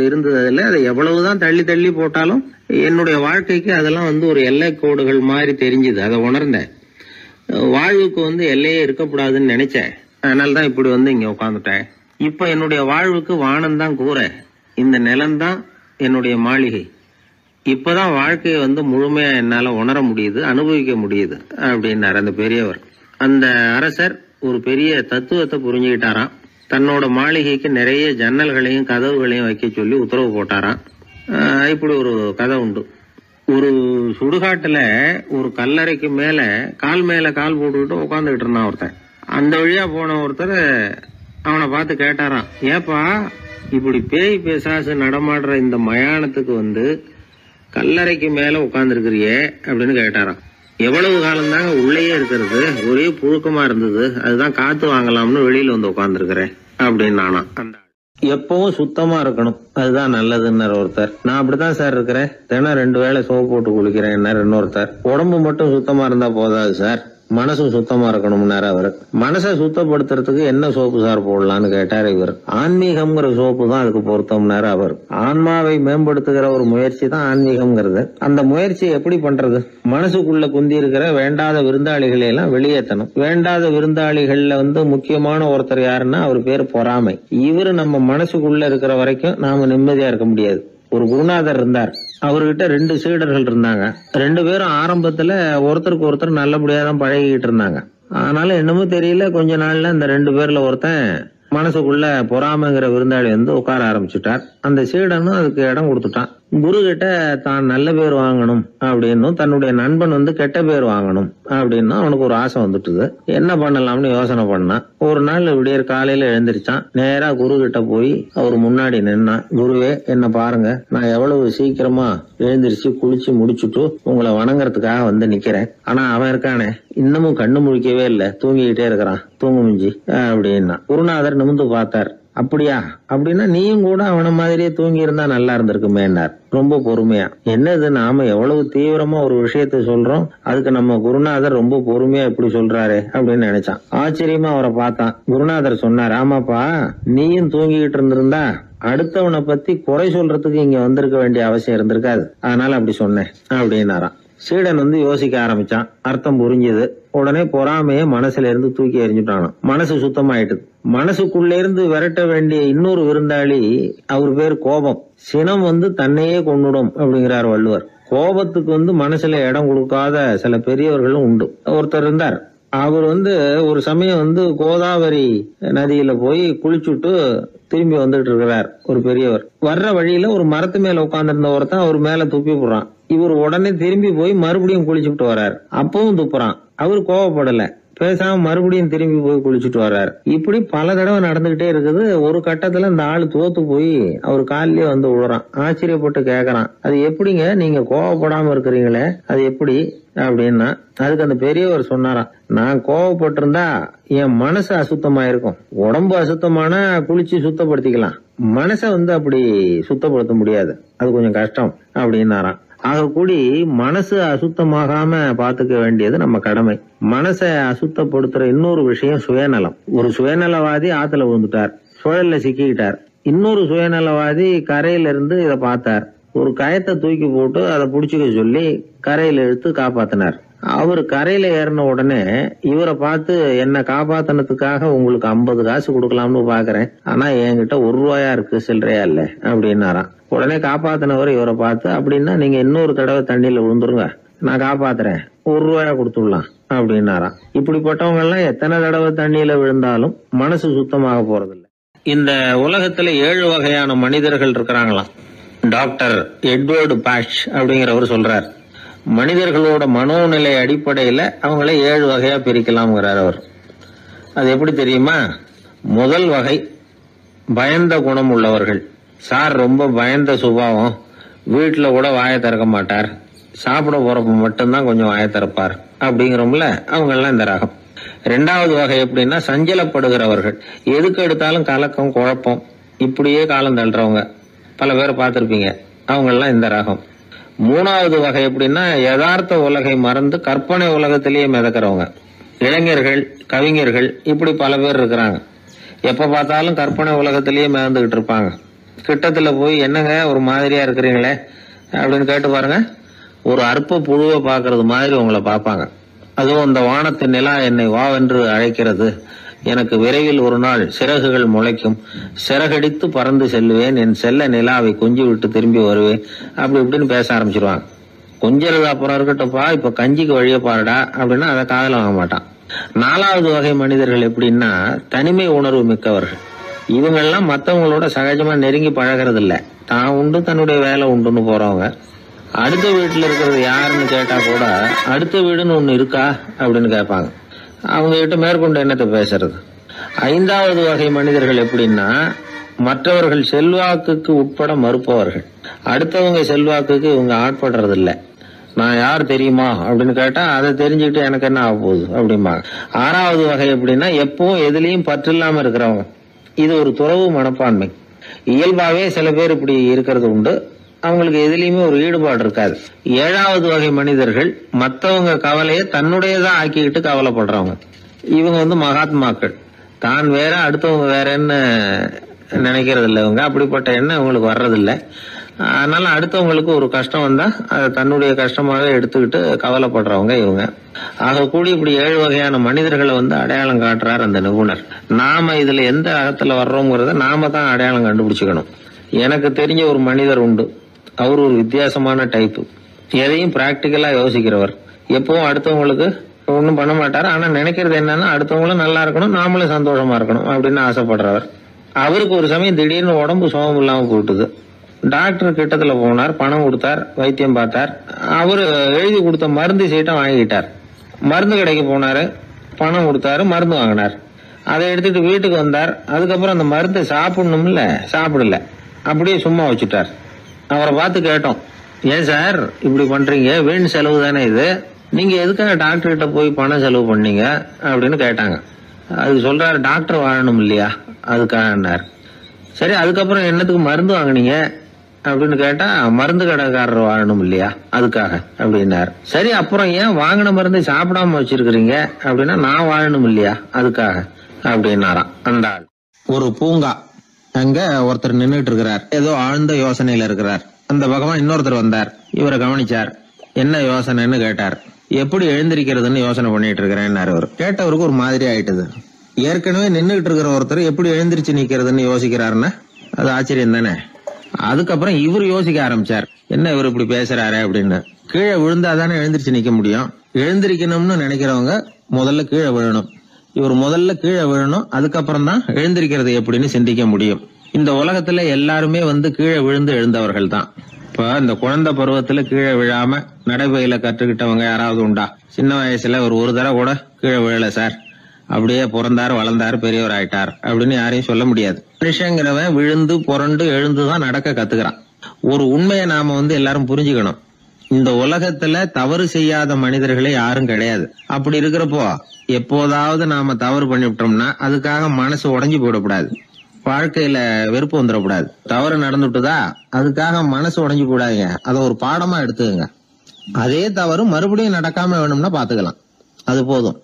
இருந்ததுல அதை எவ்வளவுதான் தள்ளி தள்ளி போட்டாலும் என்னுடைய வாழ்க்கைக்கு அதெல்லாம் ஒரு எல்லை கோடுகள் மாதிரி தெரிஞ்சுது. அதை உணர்ந்தேன். வாழ்வுக்கு எல்லையே இருக்கக்கூடாதுன்னு நினைச்சேன். அதனாலதான் இப்படி இங்க உட்காந்துட்டேன். இப்ப என்னுடைய வாழ்வுக்கு வானம்தான் கூரை, இந்த நிலம்தான் என்னுடைய மாளிகை. இப்பதான் வாழ்க்கையை முழுமையா என்னால உணர முடியுது, அனுபவிக்க முடியுது அப்படின்னாரு அந்த பெரியவர். அந்த அரசர் ஒரு பெரிய தத்துவத்தை புரிஞ்சுக்கிட்டாராம். தன்னோட மாளிகைக்கு நிறைய ஜன்னல்களையும் கதவுகளையும் வைக்க சொல்லி உத்தரவு போட்டாராம். இப்படி ஒரு கதை உண்டு. ஒரு சுடுகாட்டுல ஒரு கல்லறைக்கு மேல கால் போட்டுக்கிட்டு உட்காந்துக்கிட்டு இருந்தான் ஒருத்தன். அந்த வழியா போன ஒருத்தர் அவனை பார்த்து கேட்டாராம், ஏப்பா இப்படி பேய் பிசாசு நடமாடுற இந்த மயானத்துக்கு கல்லறைக்கு மேல உட்கார்ந்து இருக்கிறியே அப்படின்னு கேட்டாராம். எவ்வளவு காலம் தாங்க உள்ளேயே இருக்கிறது, ஒரே புழுக்கமா இருந்தது, அதுதான் காத்து வாங்கலாம்னு வெளியில உட்கார்ந்து இருக்கிறேன் அப்படின்னு நானா. அந்த எப்பவும் சுத்தமா இருக்கணும், அதுதான் நல்லதுன்னு ஒருத்தர். நான் அப்படித்தான் சார் இருக்கிறேன், தினம் 2 வேளை சோப்பு போட்டு குளிக்கிறேன் இன்னொருத்தர். உடம்பு மட்டும் சுத்தமா இருந்தா போதாது சார், மனசும் சுத்தமா இருக்கணும்னாரு அவரு. மனசை சுத்தப்படுத்துறதுக்கு என்ன சோப்பு சார் போடலான்னு கேட்டாரு இவர். ஆன்மீகம்ங்கிற சோப்பு தான் அதுக்கு பொருத்தம்னாரு அவர். ஆன்மாவை மேம்படுத்துகிற ஒரு முயற்சி தான் ஆன்மீகம்ங்கிறது. அந்த முயற்சியை எப்படி பண்றது? மனசுக்குள்ள குந்தி இருக்கிற வேண்டாத விருந்தாளிகளை எல்லாம் வெளியேற்றணும். வேண்டாத விருந்தாளிகள்ல முக்கியமான ஒருத்தர் யாருன்னா அவர் பேர் பொறாமை. இவரு நம்ம மனசுக்குள்ள இருக்கிற வரைக்கும் நாம நிம்மதியா இருக்க முடியாது. ஒரு குருநாதர் இருந்தார். அவர்கிட்ட 2 சீடர்கள் இருந்தாங்க. 2 பேரும் ஆரம்பத்துல ஒருத்தருக்கு ஒருத்தர் நல்லபடியா தான் பழகிட்டு இருந்தாங்க. ஆனாலும் என்னமோ தெரியல, கொஞ்ச நாள்ல இந்த 2 பேர்ல ஒருத்தன் மனசுக்குள்ள பொறாமைங்கிற விருந்தாளி உட்கார ஆரம்பிச்சுட்டார். அந்த சீடனும் அதுக்கு இடம் கொடுத்துட்டான். குரு கிட்ட தான் நல்ல பேர் வாங்கணும் அப்படின்னும் தன்னுடைய நண்பன் கெட்ட பேர் வாங்கணும் அப்படின்னு அவனுக்கு ஒரு ஆசை வந்துட்டுது. என்ன பண்ணலாம்னு யோசனை பண்ணான். ஒரு நாள் விடியற் காலையில எழுந்திருச்சான். நேரா குரு கிட்ட போய் அவர் முன்னாடி நின்னான். குருவே, என்ன பாருங்க, நான் எவ்வளவு சீக்கிரமா எழுந்திருச்சு குளிச்சு முடிச்சுட்டு உங்களை வணங்குறதுக்காக நிக்கிறேன். ஆனா அவன் இருக்கானே இன்னமும் கண்ணு முழிக்கவே இல்லை, தூங்கிக்கிட்டே இருக்கிறான், தூங்கு மிஞ்சி அப்படின்னா. குருநாதர் நிமிந்து பார்த்தார். அப்படியா? அப்படின்னா நீயும் கூட அவன மாதிரியே தூங்கி இருந்தா நல்லா இருந்திருக்குமேன்னார் ரொம்ப பொறுமையா. என்னது, நாம எவ்வளவு தீவிரமா ஒரு விஷயத்த சொல்றோம், அதுக்கு நம்ம குருநாதர் ரொம்ப பொறுமையா இப்படி சொல்றாரு அப்படின்னு நினைச்சான். ஆச்சரியமா அவரை பார்த்தான். குருநாதர் சொன்னார், ஆமாப்பா, நீயும் தூங்கிக்கிட்டு இருந்திருந்தா அடுத்தவனை பத்தி குறை சொல்றதுக்கு இங்க வந்திருக்க வேண்டிய அவசியம் இருந்திருக்காது, அதனால அப்படி சொன்னேன் அப்படின்னாராம். சீடன் யோசிக்க ஆரம்பிச்சான். அர்த்தம் புரிஞ்சது. உடனே பொறாமைய மனசுல இருந்து தூக்கி எறிஞ்சுட்டானோ. மனசு சுத்தமாயிட்டுது. மனசுக்குள்ள இருந்து விரட்ட வேண்டிய இன்னொரு விருந்தாளி, அவர் பேர் கோபம். சினம் தன்னையே கொண்டுடும் அப்படிங்கிறார் வள்ளுவர். கோபத்துக்கு மனசுல இடம் கொடுக்காத சில பெரியவர்களும் உண்டு. ஒருத்தர் இருந்தார். அவர் ஒரு சமயம் கோதாவரி நதியில போய் குளிச்சுட்டு திரும்பி வந்துட்டு இருக்கிறார். ஒரு பெரியவர் வர்ற வழியில ஒரு மரத்து மேல உட்கார்ந்திருந்த ஒருத்தன் அவர் மேல துப்பி போடுறான். இவர் உடனே திரும்பி போய் மறுபடியும் குளிச்சுட்டு வர்றார். அப்பவும் துப்புறான். அவர் கோவப்படல, பேசாம மறுபடியும் திரும்பி போய் குளிச்சுட்டு வர்றாரு. இப்படி பல தடவை நடந்துகிட்டே இருக்குது. ஒரு கட்டத்துல இந்த ஆளு தோத்து போய் அவர் காலிலே விழுறான். ஆச்சரியப்பட்டு கேக்குறான், அது எப்படிங்க நீங்க கோவப்படாம இருக்கிறீங்களே, அது எப்படி அப்படின்னா. அதுக்கு அந்த பெரியவர் சொன்னாராம், நான் கோவப்பட்டிருந்தா என் மனசு அசுத்தமா இருக்கும். உடம்பு அசுத்தமான குளிச்சு சுத்தப்படுத்திக்கலாம், மனசை அப்படி சுத்தப்படுத்த முடியாது, அது கொஞ்சம் கஷ்டம் அப்படின்னாராம். ஆக கூடி மனசு அசுத்தமாகாம பாத்துக்க வேண்டியது நம்ம கடமை. மனசை அசுத்தப்படுத்துற இன்னொரு விஷயம் சுயநலம். ஒரு சுயநலவாதி ஆத்துல விழுந்துட்டார், சுழல்ல சிக்கிக்கிட்டார். இன்னொரு சுயநலவாதி கரையில இருந்து இத பார்த்தார். ஒரு கயத்தை தூக்கி போட்டு அதை புடிச்சுக்க சொல்லி கரையில இழுத்து காப்பாத்தினார். அவர் கரையில ஏறின உடனே இவரை பார்த்து, என்ன காப்பாத்தினதுக்காக உங்களுக்கு 50 காசு கொடுக்கலாம்னு பாக்குறேன், ஆனா என்கிட்ட 1 ரூபாயா இருக்கு, சில்லறையா இல்ல அப்படின்னாராம். உடனே காப்பாத்தினவர் இவரை பார்த்து, அப்படின்னா நீங்க இன்னொரு தடவை தண்ணியில விழுந்துருங்க, நான் காப்பாத்துறேன், 1 ரூபாயா கொடுத்துடலாம் அப்படின்னாராம். இப்படிப்பட்டவங்க எல்லாம் எத்தனை தடவை தண்ணியில விழுந்தாலும் மனசு சுத்தமாக போறதில்லை. இந்த உலகத்துல 7 வகையான மனிதர்கள் இருக்கிறாங்களாம். டாக்டர் எட்வர்டு பாஷ் அப்படிங்கிறவர் சொல்றார், மனிதர்களோட மனோநிலை அடிப்படையில அவங்கள 7 வகையா பிரிக்கலாம்ங்கிறார் அவர். அது எப்படி தெரியுமா? முதல் வகை பயந்த குணம் உள்ளவர்கள். சார் ரொம்ப பயந்த சுபாவம், வீட்டுல கூட வாயை திறக்க மாட்டார், சாப்பிட போறப்ப மட்டும்தான் கொஞ்சம் வாயை திறப்பார் அப்படிங்கிறோம்ல, அவங்க எல்லாம் இந்த ரகம். 2வது வகை எப்படின்னா சஞ்சலப்படுகிறவர்கள். எதுக்கு எடுத்தாலும் கலக்கம் குழப்பம், இப்படியே காலம் தள்ளுறவங்க பல பேரை பார்த்திருப்பீங்க, அவங்க எல்லாம் இந்த ரகம். 3வது வகை எப்படின்னா யதார்த்த உலகை மறந்து கற்பனை உலகத்திலேயே மிதக்கிறவங்க. இளைஞர்கள், கவிஞர்கள், இப்படி பல பேர் இருக்கிறாங்க. எப்ப பார்த்தாலும் கற்பனை உலகத்திலேயே மிதந்துகிட்டு இருப்பாங்க. கிட்டத்துல போய் என்னங்க ஒரு மாதிரியா இருக்கிறீங்களே அப்படின்னு கேட்டு பாருங்க, ஒரு அற்ப புழுவை பாக்குறது மாதிரி உங்களை பார்ப்பாங்க. அதுவும் இந்த வானத்தின் நிலா என்னை வாவென்று அழைக்கிறது, எனக்கு விரைவில் ஒரு நாள் சிறகுகள் முளைக்கும், சிறகடித்து பறந்து செல்லுவேன், என் செல்ல நிலாவை கொஞ்சி விட்டு திரும்பி வருவேன், அப்படி இப்படின்னு பேச ஆரம்பிச்சிருவாங்க. கொஞ்சம் அப்புறம் இருக்கட்டும்ப்பா, இப்ப கஞ்சிக்கு வழிய பாருடா அப்படின்னா அதை காதல வாங்க மாட்டான். 4வது வகை மனிதர்கள் எப்படின்னா தனிமை உணர்வு மிக்கவர்கள். இவங்கெல்லாம் மற்றவங்களோட சகஜமா நெருங்கி பழகிறது இல்ல, தான் உண்டு தன்னுடைய வேலை உண்டுன்னு போறவங்க. அடுத்த வீட்டுல இருக்கிறது யாருன்னு கேட்டா கூட அடுத்த வீடுன்னு ஒண்ணு இருக்கா அப்படின்னு கேட்பாங்க. அவங்க கிட்ட மேற்கொண்டு என்னத்தை பேசுறது. 5வது வகை மனிதர்கள் எப்படின்னா மற்றவர்கள் செல்வாக்குக்கு உட்பட மறுப்பவர்கள். அடுத்தவங்க செல்வாக்குக்கு இவங்க ஆட்படுறது இல்ல. நான் யார் தெரியுமா அப்படின்னு கேட்டா அதை தெரிஞ்சுக்கிட்டு எனக்கு என்ன ஆக போகுது அப்படிம்பாங்க. 6வது வகை எப்படின்னா எப்பவும் எதுலயும் பற்று இல்லாம இருக்கிறவங்க. இது ஒரு துறவு மனப்பான்மை. இயல்பாவே சில பேர் இப்படி இருக்கிறது உண்டு, அவங்களுக்கு எதுலயுமே ஒரு ஈடுபாடு இருக்காது. 7வது வகை மனிதர்கள் மற்றவங்க கவலையை தன்னுடையதான் ஆக்கிக்கிட்டு கவலைப்படுறவங்க. இவங்க மகாத்மாக்கள். தான் வேற அடுத்தவங்க வேறன்னு நினைக்கிறது இல்லை. இவங்க அப்படிப்பட்ட எண்ணம் இவங்களுக்கு வர்றதில்லை. அதனால அடுத்தவங்களுக்கு ஒரு கஷ்டம் வந்தா அதை தன்னுடைய கஷ்டமாக எடுத்துக்கிட்டு கவலைப்படுறவங்க இவங்க. ஆக கூடி இப்படி 7 வகையான மனிதர்களை அடையாளம் காட்டுறார் அந்த நிபுணர். நாம இதுல எந்த அகத்துல வர்றோங்கிறத நாம தான் அடையாளம் கண்டுபிடிச்சுக்கணும். எனக்கு தெரிஞ்ச ஒரு மனிதர் உண்டு. அவர் ஒரு வித்தியாசமான டைப்பு. எதையும் பிராக்டிக்கலா யோசிக்கிறவர். எப்பவும் அடுத்தவங்களுக்கு ஒன்றும் பண்ண மாட்டாரு. ஆனா நினைக்கிறது என்னன்னா அடுத்தவங்களும் நல்லா இருக்கணும், நாமளும் சந்தோஷமா இருக்கணும் அப்படின்னு ஆசைப்படுறவர். அவருக்கு ஒரு சமயம் திடீர்னு உடம்பு சுகம் இல்லாம போயிட்டுது. டாக்டர் கிட்டத்துல போனார், பணம் கொடுத்தார், வைத்தியம் பார்த்தார். அவரு எழுதி கொடுத்த மருந்து சீட்டை வாங்கிட்டார். மருந்து கடைக்கு போனாரு, பணம் கொடுத்தாரு, மருந்து வாங்கினார். அதை எடுத்துட்டு வீட்டுக்கு வந்தார். அதுக்கப்புறம் அந்த மருந்து சாப்பிடணும்ல, சாப்பிடல, அப்படியே சும்மா வச்சுட்டார். அவரை பார்த்து கேட்டோம், ஏன் சார் இப்படி பண்றீங்க, வீண் செலவு தானே இது, நீங்க எதுக்காக டாக்டர் கிட்ட போய் பணம் செலவு பண்ணீங்க அப்படின்னு கேட்டாங்க. அது சொல்றாரு, டாக்டர் வாழணும் இல்லையா அதுக்காகன்னார். சரி, அதுக்கப்புறம் என்னத்துக்கு மருந்து வாங்கினீங்க அப்படின்னு கேட்டா, மருந்து கடைக்காரர் வாழணும் இல்லையா அதுக்காக அப்படின்னார். சரி, அப்புறம் ஏன் வாங்கின மருந்து சாப்பிடாம வச்சிருக்கிறீங்க அப்படின்னா, நான் வாழணும் இல்லையா அதுக்காக அப்படின்னாராம் அந்த ஆள். ஒரு பூங்கா, அங்க ஒருத்தர் நின்றுட்டு இருக்கிறார், ஏதோ ஆழ்ந்த யோசனையில இருக்கிறார். அந்த பக்கமா இன்னொருத்தர் வந்தார், இவரை கவனிச்சார். என்ன யோசனைன்னு கேட்டார். எப்படி எழுந்திருக்கிறதுன்னு யோசனை பண்ணிட்டு இருக்கிறேன்னாரு. அவர் கேட்டவருக்கு ஒரு மாதிரி ஆயிட்டது. ஏற்கனவே நின்றுகிட்டு இருக்கிற ஒருத்தர் எப்படி எழுந்திருச்சு நிக்கிறதுன்னு யோசிக்கிறாருன்னா அது ஆச்சரியம் தானே. அதுக்கப்புறம் இவர் யோசிக்க ஆரம்பிச்சார், என்ன இவர் இப்படி பேசுறாரு அப்படின்னு. கீழே விழுந்தாதானே எழுந்திருச்சு நிக்க முடியும். எழுந்திருக்கணும்னு நினைக்கிறவங்க முதல்ல கீழே விழணும். இவர் முதல்ல கீழே விழணும், அதுக்கப்புறம் தான் எழுந்திருக்கிறது எப்படின்னு சிந்திக்க முடியும். இந்த உலகத்துல எல்லாருமே கீழே விழுந்து எழுந்தவர்கள் தான். இப்ப இந்த குழந்தை பருவத்துல கீழே விழாம நடைபயில கற்றுக்கிட்டவங்க யாராவது உண்டா? சின்ன வயசுல ஒரு தடவை கூட கீழே விழல சார், அப்படியே பிறந்தாரு, வளர்ந்தாரு, பெரியவர் ஆயிட்டார் அப்படின்னு யாரையும் சொல்ல முடியாது. மனுஷங்கிறவன் விழுந்து புரண்டு எழுந்துதான் நடக்க கத்துக்கிறான். ஒரு உண்மையை நாம எல்லாரும் புரிஞ்சுக்கணும். இந்த உலகத்துல தவறு செய்யாத மனிதர்களே யாரும் கிடையாது. அப்படி இருக்கிறப்போ எப்போதாவது நாம தவறு பண்ணிவிட்டோம்னா அதுக்காக மனசு உடைஞ்சு போயிடக்கூடாது, வாழ்க்கையில வெறுப்பு வந்துடக்கூடாது. தவறு நடந்துட்டுதா அதுக்காக மனசு உடைஞ்சு போடாதீங்க, அதை ஒரு பாடமா எடுத்துக்கங்க. அதே தவறு மறுபடியும் நடக்காம வேணும்னா பாத்துக்கலாம், அது போதும்.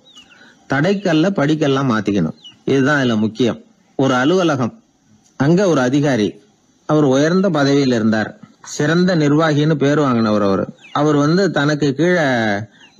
தடைக்கல்ல படிக்கெல்லாம் மாத்திக்கணும், இதுதான் இதுல முக்கியம். ஒரு அலுவலகம், அங்க ஒரு அதிகாரி, அவர் உயர்ந்த பதவியில் இருந்தார், சிறந்த நிர்வாகின்னு பேர் வாங்கினவர். அவர் தனக்கு கீழே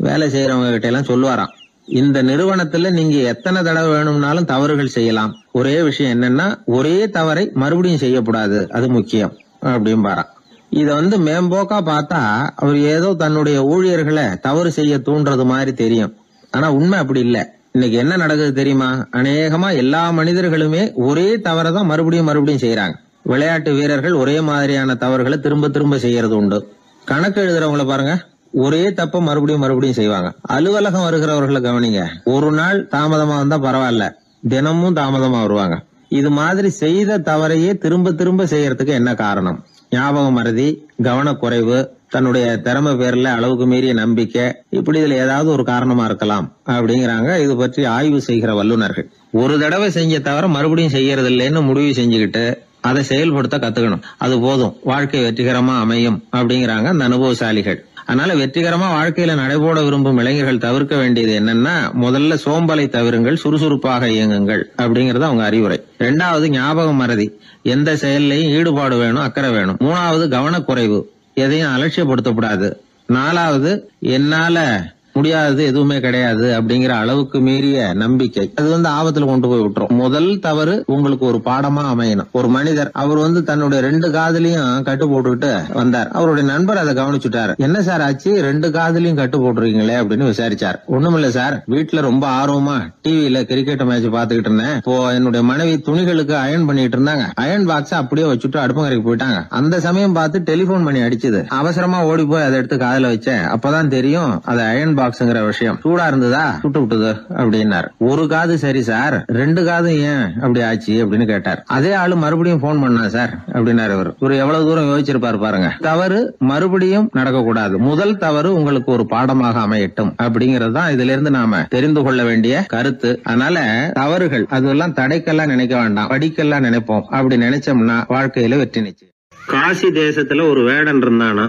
வேலை செய்யறவங்க கிட்ட எல்லாம் சொல்லுவாராம், இந்த நிறுவனத்துல நீங்க எத்தனை தடவை வேணும்னாலும் தவறுகள் செய்யலாம், ஒரே விஷயம் என்னன்னா ஒரே தவறை மறுபடியும் செய்யக்கூடாது, அது முக்கியம் அப்படின்பாராம். இத மேம்போக்கா பார்த்தா அவர் ஏதோ தன்னுடைய ஊழியர்களை தவறு செய்ய தூண்டுறது மாதிரி தெரியும். ஆனா உண்மை அப்படி இல்ல. இன்னைக்கு என்ன நடக்குது தெரியுமா? அநேகமா எல்லா மனிதர்களுமே ஒரே தவறை தான் மறுபடியும் செய்யறாங்க. விளையாட்டு வீரர்கள் ஒரே மாதிரியான தவறுகளை திரும்ப திரும்ப செய்யறது உண்டு. கணக்கு எழுதுறவங்கள பாருங்க, ஒரே தப்ப மறுபடியும் செய்வாங்க. அலுவலகம் வருகிறவர்களை கவனிங்க, ஒரு நாள் தாமதமா வந்தா பரவாயில்ல, தினமும் தாமதமா வருவாங்க. இது மாதிரி செய்த தவறையே திரும்ப திரும்ப செய்யறதுக்கு என்ன காரணம்? ஞாபக மறதி, கவனக்குறைவு, தன்னுடைய திறமை பேர்ல அளவுக்கு மீறிய நம்பிக்கை, இப்படி இதுல ஏதாவது ஒரு காரணமா இருக்கலாம் அப்படிங்கிறாங்க இது பற்றி ஆய்வு செய்கிற வல்லுநர்கள். ஒரு தடவை செஞ்ச தவிர மறுபடியும் செய்யறது இல்லைன்னு முடிவு செஞ்சுக்கிட்டு அதை செயல்படுத்த கத்துக்கணும், அது போதும், வாழ்க்கை வெற்றிகரமா அமையும் அப்படிங்கிறாங்க அந்த அனுபவசாலிகள். அதனால வெற்றிகரமா வாழ்க்கையில நடைபோட விரும்பும் இளைஞர்கள் தவிர்க்க வேண்டியது என்னன்னா, முதல்ல சோம்பலை தவிருங்கள், சுறுசுறுப்பாக இயங்குங்கள் அப்படிங்கறது அவங்க அறிவுரை. 2வது ஞாபக மறதி, எந்த செயல்லையும் ஈடுபாடு வேணும், அக்கறை வேணும். 3வது கவனக்குறைவு, எதையும் அலட்சியப்படுத்தக்கூடாது. 4வது என்னால முடியாதது எதுவுமே கிடையாது அப்படிங்கிற அளவுக்கு மீறிய நம்பிக்கை, அது ஆபத்துல கொண்டு போய் விட்டுரும். முதல் தவறு உங்களுக்கு ஒரு பாடமா அமையணும். ஒரு மனிதர் அவர் தன்னுடைய 2 காதுலயும் கட்டு போட்டுக்கிட்டு வந்தார். அவருடைய நண்பர் அதை கவனிச்சுட்டாரு. என்ன சார் ஆச்சு, 2 காதுலயும் கட்டு போட்டுருக்கீங்களே அப்படின்னு விசாரிச்சார். ஒண்ணுமில்ல சார், வீட்டுல ரொம்ப ஆர்வமா டிவியில கிரிக்கெட் மேட்ச் பாத்துக்கிட்டு இருந்தேன். இப்போ என்னுடைய மனைவி துணிகளுக்கு அயன் பண்ணிட்டு இருந்தாங்க. அயன் பாக்ஸ் அப்படியே வச்சுட்டு அடுப்பங்கரைக்கு போயிட்டாங்க. அந்த சமயம் பார்த்து டெலிபோன் பண்ணி அடிச்சது. அவசரமா ஓடி போய் அதை எடுத்து காதுல வச்சேன். அப்பதான் தெரியும் அது அயன் பாக்ஸ்ங்கிற விஷயம். சூடா இருந்ததா, சுட்டு விட்டுது அப்படின்னாரு. ஒரு காது சரி சார், 2 காது ஏன் அப்படி ஆச்சு அப்படின்னு கேட்டார். அதே ஆளு மறுபடியும் போன் பண்ணா சார் அப்படின்னாரு. இவர் எவ்வளவு தூரம் யோசிச்சிருப்பாரு பாருங்க. தவறு மறுபடியும் நடக்கக்கூடாது, முதல் தவறு உங்களுக்கு ஒரு பாடமாக அமையட்டும் அப்படிங்கறது தான் இதுல இருந்து நாம தெரிந்து கொள்ள வேண்டிய கருத்து. அதனால தவறுகள் அதெல்லாம் தடைக்கெல்லாம் நினைக்க வேண்டாம், படிக்கெல்லாம் நினைப்போம். அப்படி நினைச்சோம்னா வாழ்க்கையில வெற்றி நிச்சயம். காசி தேசத்துல ஒரு வேடன் இருந்தானா,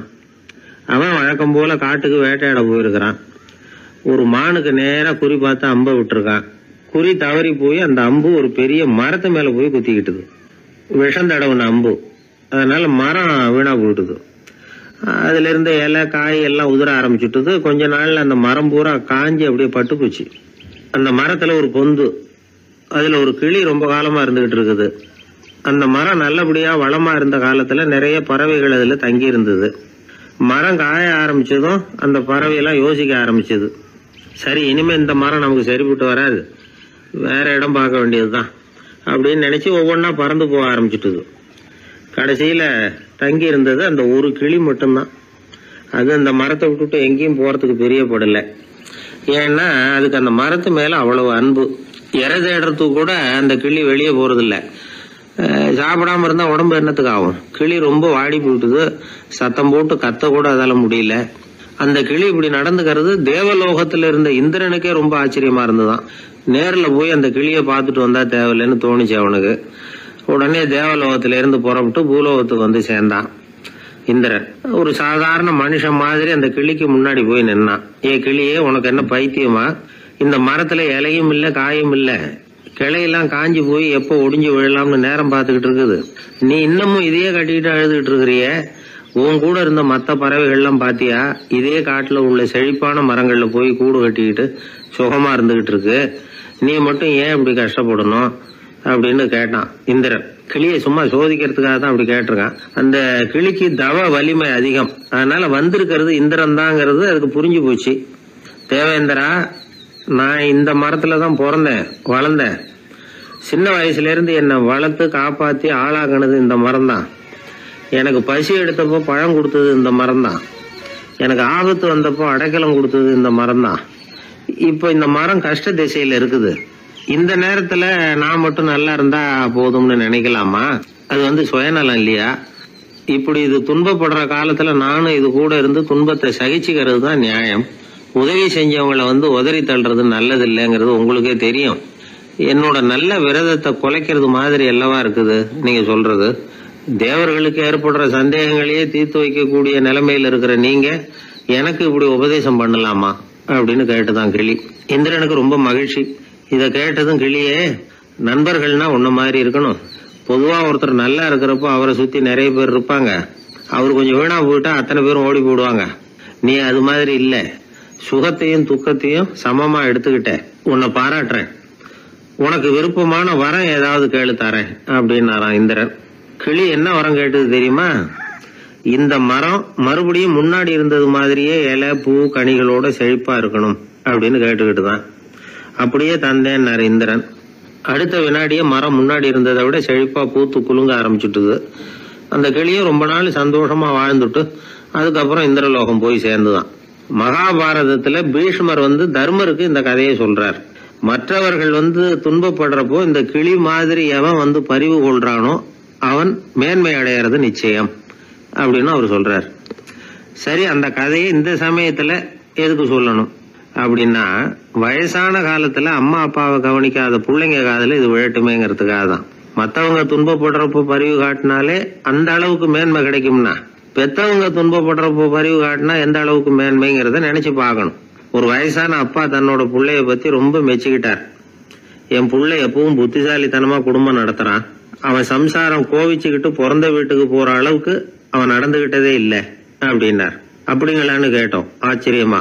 அவன் வழக்கம் போல காட்டுக்கு வேட்டையாட போயிருக்கிறான். ஒரு மானுக்கு நேரா குறி பார்த்து அம்பை விட்டுருக்கான். குறி தவறி போய் அந்த அம்பு ஒரு பெரிய மரத்து மேல போய் குத்திக்கிட்டுது. விஷம் தடவுன அம்பு, அதனால மரம் வீணா போயிட்டுது. அதுல இருந்த இலை காய் எல்லாம் உதிர ஆரம்பிச்சுட்டுது. கொஞ்ச நாள்ல அந்த மரம் பூரா காஞ்சி அப்படியே பட்டு போச்சு. அந்த மரத்துல ஒரு பொந்து, அதுல ஒரு கிளி ரொம்ப காலமா இருந்துகிட்டு இருக்குது. அந்த மரம் நல்லபடியா வளமா இருந்த காலத்துல நிறைய பறவைகள் அதுல தங்கி இருந்தது. மரம் காய ஆரம்பிச்சதும் அந்த பறவையெல்லாம் யோசிக்க ஆரம்பிச்சது, சரி இனிமே இந்த மரம் நமக்கு சரிபட்டு வராது, வேற இடம் பார்க்க வேண்டியதுதான் அப்படின்னு நினைச்சு ஒவ்வொன்னா பறந்து போக ஆரம்பிச்சுட்டுது. கடைசியில தங்கி இருந்தது அந்த ஒரு கிளி மட்டும்தான். அது அந்த மரத்தை விட்டுட்டு எங்கேயும் போறதுக்கு பிரியப்படலை. ஏன்னா அதுக்கு அந்த மரத்து மேல அவ்வளவு அன்பு. இறை தேடுறதுக்கு கூட அந்த கிளி வெளியே போறதில்ல. சாப்பிடாம இருந்தா உடம்பு என்னத்துக்கு ஆகும்? கிளி ரொம்ப வாடி போயிட்டுது, சத்தம் போட்டு கத்த கூட அதால முடியல. அந்த கிளி இப்படி நடந்துக்கிறது தேவலோகத்துல இருந்த இந்திரனுக்கே ரொம்ப ஆச்சரியமா இருந்துதான். நேர்ல போய் அந்த கிளியை பார்த்துட்டு வந்தா தேவையில்லைன்னு தோணுச்சு அவனுக்கு. உடனே தேவலோகத்தில இருந்து புறப்பட்டு பூலோகத்துக்கு வந்து சேர்ந்தான் இந்திரன். ஒரு சாதாரண மனுஷன் மாதிரி அந்த கிளிக்கு முன்னாடி போய் நின்னான். ஏ கிளியே, உனக்கு என்ன பைத்தியமா? இந்த மரத்துல இலையும் இல்ல காயும் இல்ல, கிளையெல்லாம் காஞ்சி போய் எப்போ ஒடிஞ்சு விழலாம்னு நேரம் பார்த்துக்கிட்டு இருக்குது. நீ இன்னமும் இதையே கட்டிக்கிட்டு அழுதுகிட்டு இருக்கிறிய. உன் கூட இருந்த மற்ற பறவைகள்லாம் பாத்தியா? இதே காட்டுல உள்ள செழிப்பான மரங்கள்ல போய் கூடு கட்டிக்கிட்டு சுகமா இருந்துகிட்டு இருக்கு. நீ மட்டும் ஏன் இப்படி கஷ்டப்படணும் அப்படின்னு கேட்டான் இந்திரன். கிளியை சும்மா சோதிக்கிறதுக்காக தான் அப்படி கேட்டிருக்கான். அந்த கிளிக்கு தவ வலிமை அதிகம், அதனால வந்திருக்கிறது இந்திரன் தாங்கிறது அதுக்கு புரிஞ்சு போச்சு. தேவேந்திரா, நான் இந்த மரத்துலதான் பிறந்தேன் வளர்ந்தேன். சின்ன வயசுல இருந்து என்னை வளர்த்து காப்பாத்தி ஆளாகினது இந்த மரம் தான். எனக்கு பசி எடுத்தப்போ பழம் கொடுத்தது இந்த மரம் தான். எனக்கு ஆபத்து வந்தப்போ அடைக்கலம் கொடுத்தது இந்த மரம் தான். இப்ப இந்த மரம் கஷ்ட திசையில இருக்குது. இந்த நேரத்துல நான் மட்டும் நல்லா இருந்தா போதும்னு நினைக்கலாமா? அது சுயநலம் இல்லையா? இப்படி இது துன்பப்படுற காலத்துல நானும் இது கூட இருந்து துன்பத்தை சகிச்சுக்கிறது தான் நியாயம். உதவி செஞ்சவங்களை உதறி தள்ளுறது நல்லது இல்லைங்கிறது உங்களுக்கே தெரியும். என்னோட நல்ல விரதத்தை குலைக்கிறது மாதிரி அல்லவா இருக்குது நீங்க சொல்றது. தேவர்களுக்கு ஏற்படுற சந்தேகங்களையே தீர்த்து வைக்கக்கூடிய நிலைமையில இருக்கிற நீங்க எனக்கு இப்படி உபதேசம் பண்ணலாமா அப்படின்னு கேட்டுதான் கிளி. இந்திரனுக்கு ரொம்ப மகிழ்ச்சி. இத கேட்டதும் கிளியே, நண்பர்கள்னா உன்ன மாதிரி இருக்கணும். பொதுவா ஒருத்தர் நல்லா இருக்கிறப்போ அவரை சுத்தி நிறைய பேர் இருப்பாங்க. அவர் கொஞ்சம் வீணா போயிட்டா அத்தனை பேரும் ஓடி போடுவாங்க. நீ அது மாதிரி இல்ல. சுகத்தையும் துக்கத்தையும் சமமா எடுத்துக்கிட்ட. உன்னை பாராட்டுறேன். உனக்கு விருப்பமான வரம் ஏதாவது கேளு தரேன் அப்படின்னாராம் இந்திரன். கிளி என்ன வரம் கேட்டது தெரியுமா? இந்த மரம் மறுபடியும் முன்னாடி இருந்தது மாதிரியே இலை பூ கனிகளோட செழிப்பா இருக்கணும் அப்படின்னு கேட்டுக்கிட்டுதான். அப்படியே தந்தேன்னாரு இந்திரன். அடுத்த வினாடியே மரம் முன்னாடி இருந்ததை விட செழிப்பா பூத்து குலுங்க ஆரம்பிச்சுட்டுது. அந்த கிளியும் ரொம்ப நாள் சந்தோஷமா வாழ்ந்துட்டு அதுக்கப்புறம் இந்திரலோகம் போய் சேர்ந்துதான். மகாபாரதத்துல பீஷ்மர் தர்மருக்கு இந்த கதையை சொல்றார். மற்றவர்கள் துன்பப்படுறப்போ இந்த கிளி மாதிரி எவன் பரிவு கொள்றானோ அவன் மேன்மை அடையிறது நிச்சயம் அப்படின்னு அவர் சொல்றார். சரி, அந்த கதையை இந்த சமயத்துல எதுக்கு சொல்லணும் அப்படின்னா, வயசான காலத்துல அம்மா அப்பாவை கவனிக்காத பிள்ளைங்க காதல இது விழட்டுமேங்கிறதுக்காக தான். மத்தவங்க துன்பப்படுறப்போ பரிவு காட்டினாலே அந்த அளவுக்கு மேன்மை கிடைக்கும்னா, பெத்தவங்க துன்பப்படுறப்போ பரிவு காட்டினா எந்த அளவுக்கு மேன்மைங்கிறத நினைச்சு பார்க்கணும். ஒரு வயசான அப்பா தன்னோட பிள்ளைய பத்தி ரொம்ப மெச்சுக்கிட்டார். என் பிள்ளை எப்பவும் புத்திசாலித்தனமா குடும்பம் நடத்துறான். அவன் சம்சாரம் கோவிச்சுக்கிட்டு பிறந்த வீட்டுக்கு போற அளவுக்கு அவன் நடந்துகிட்டதே இல்லை அப்படின்னார். அப்படிங்களான்னு கேட்டோம் ஆச்சரியமா.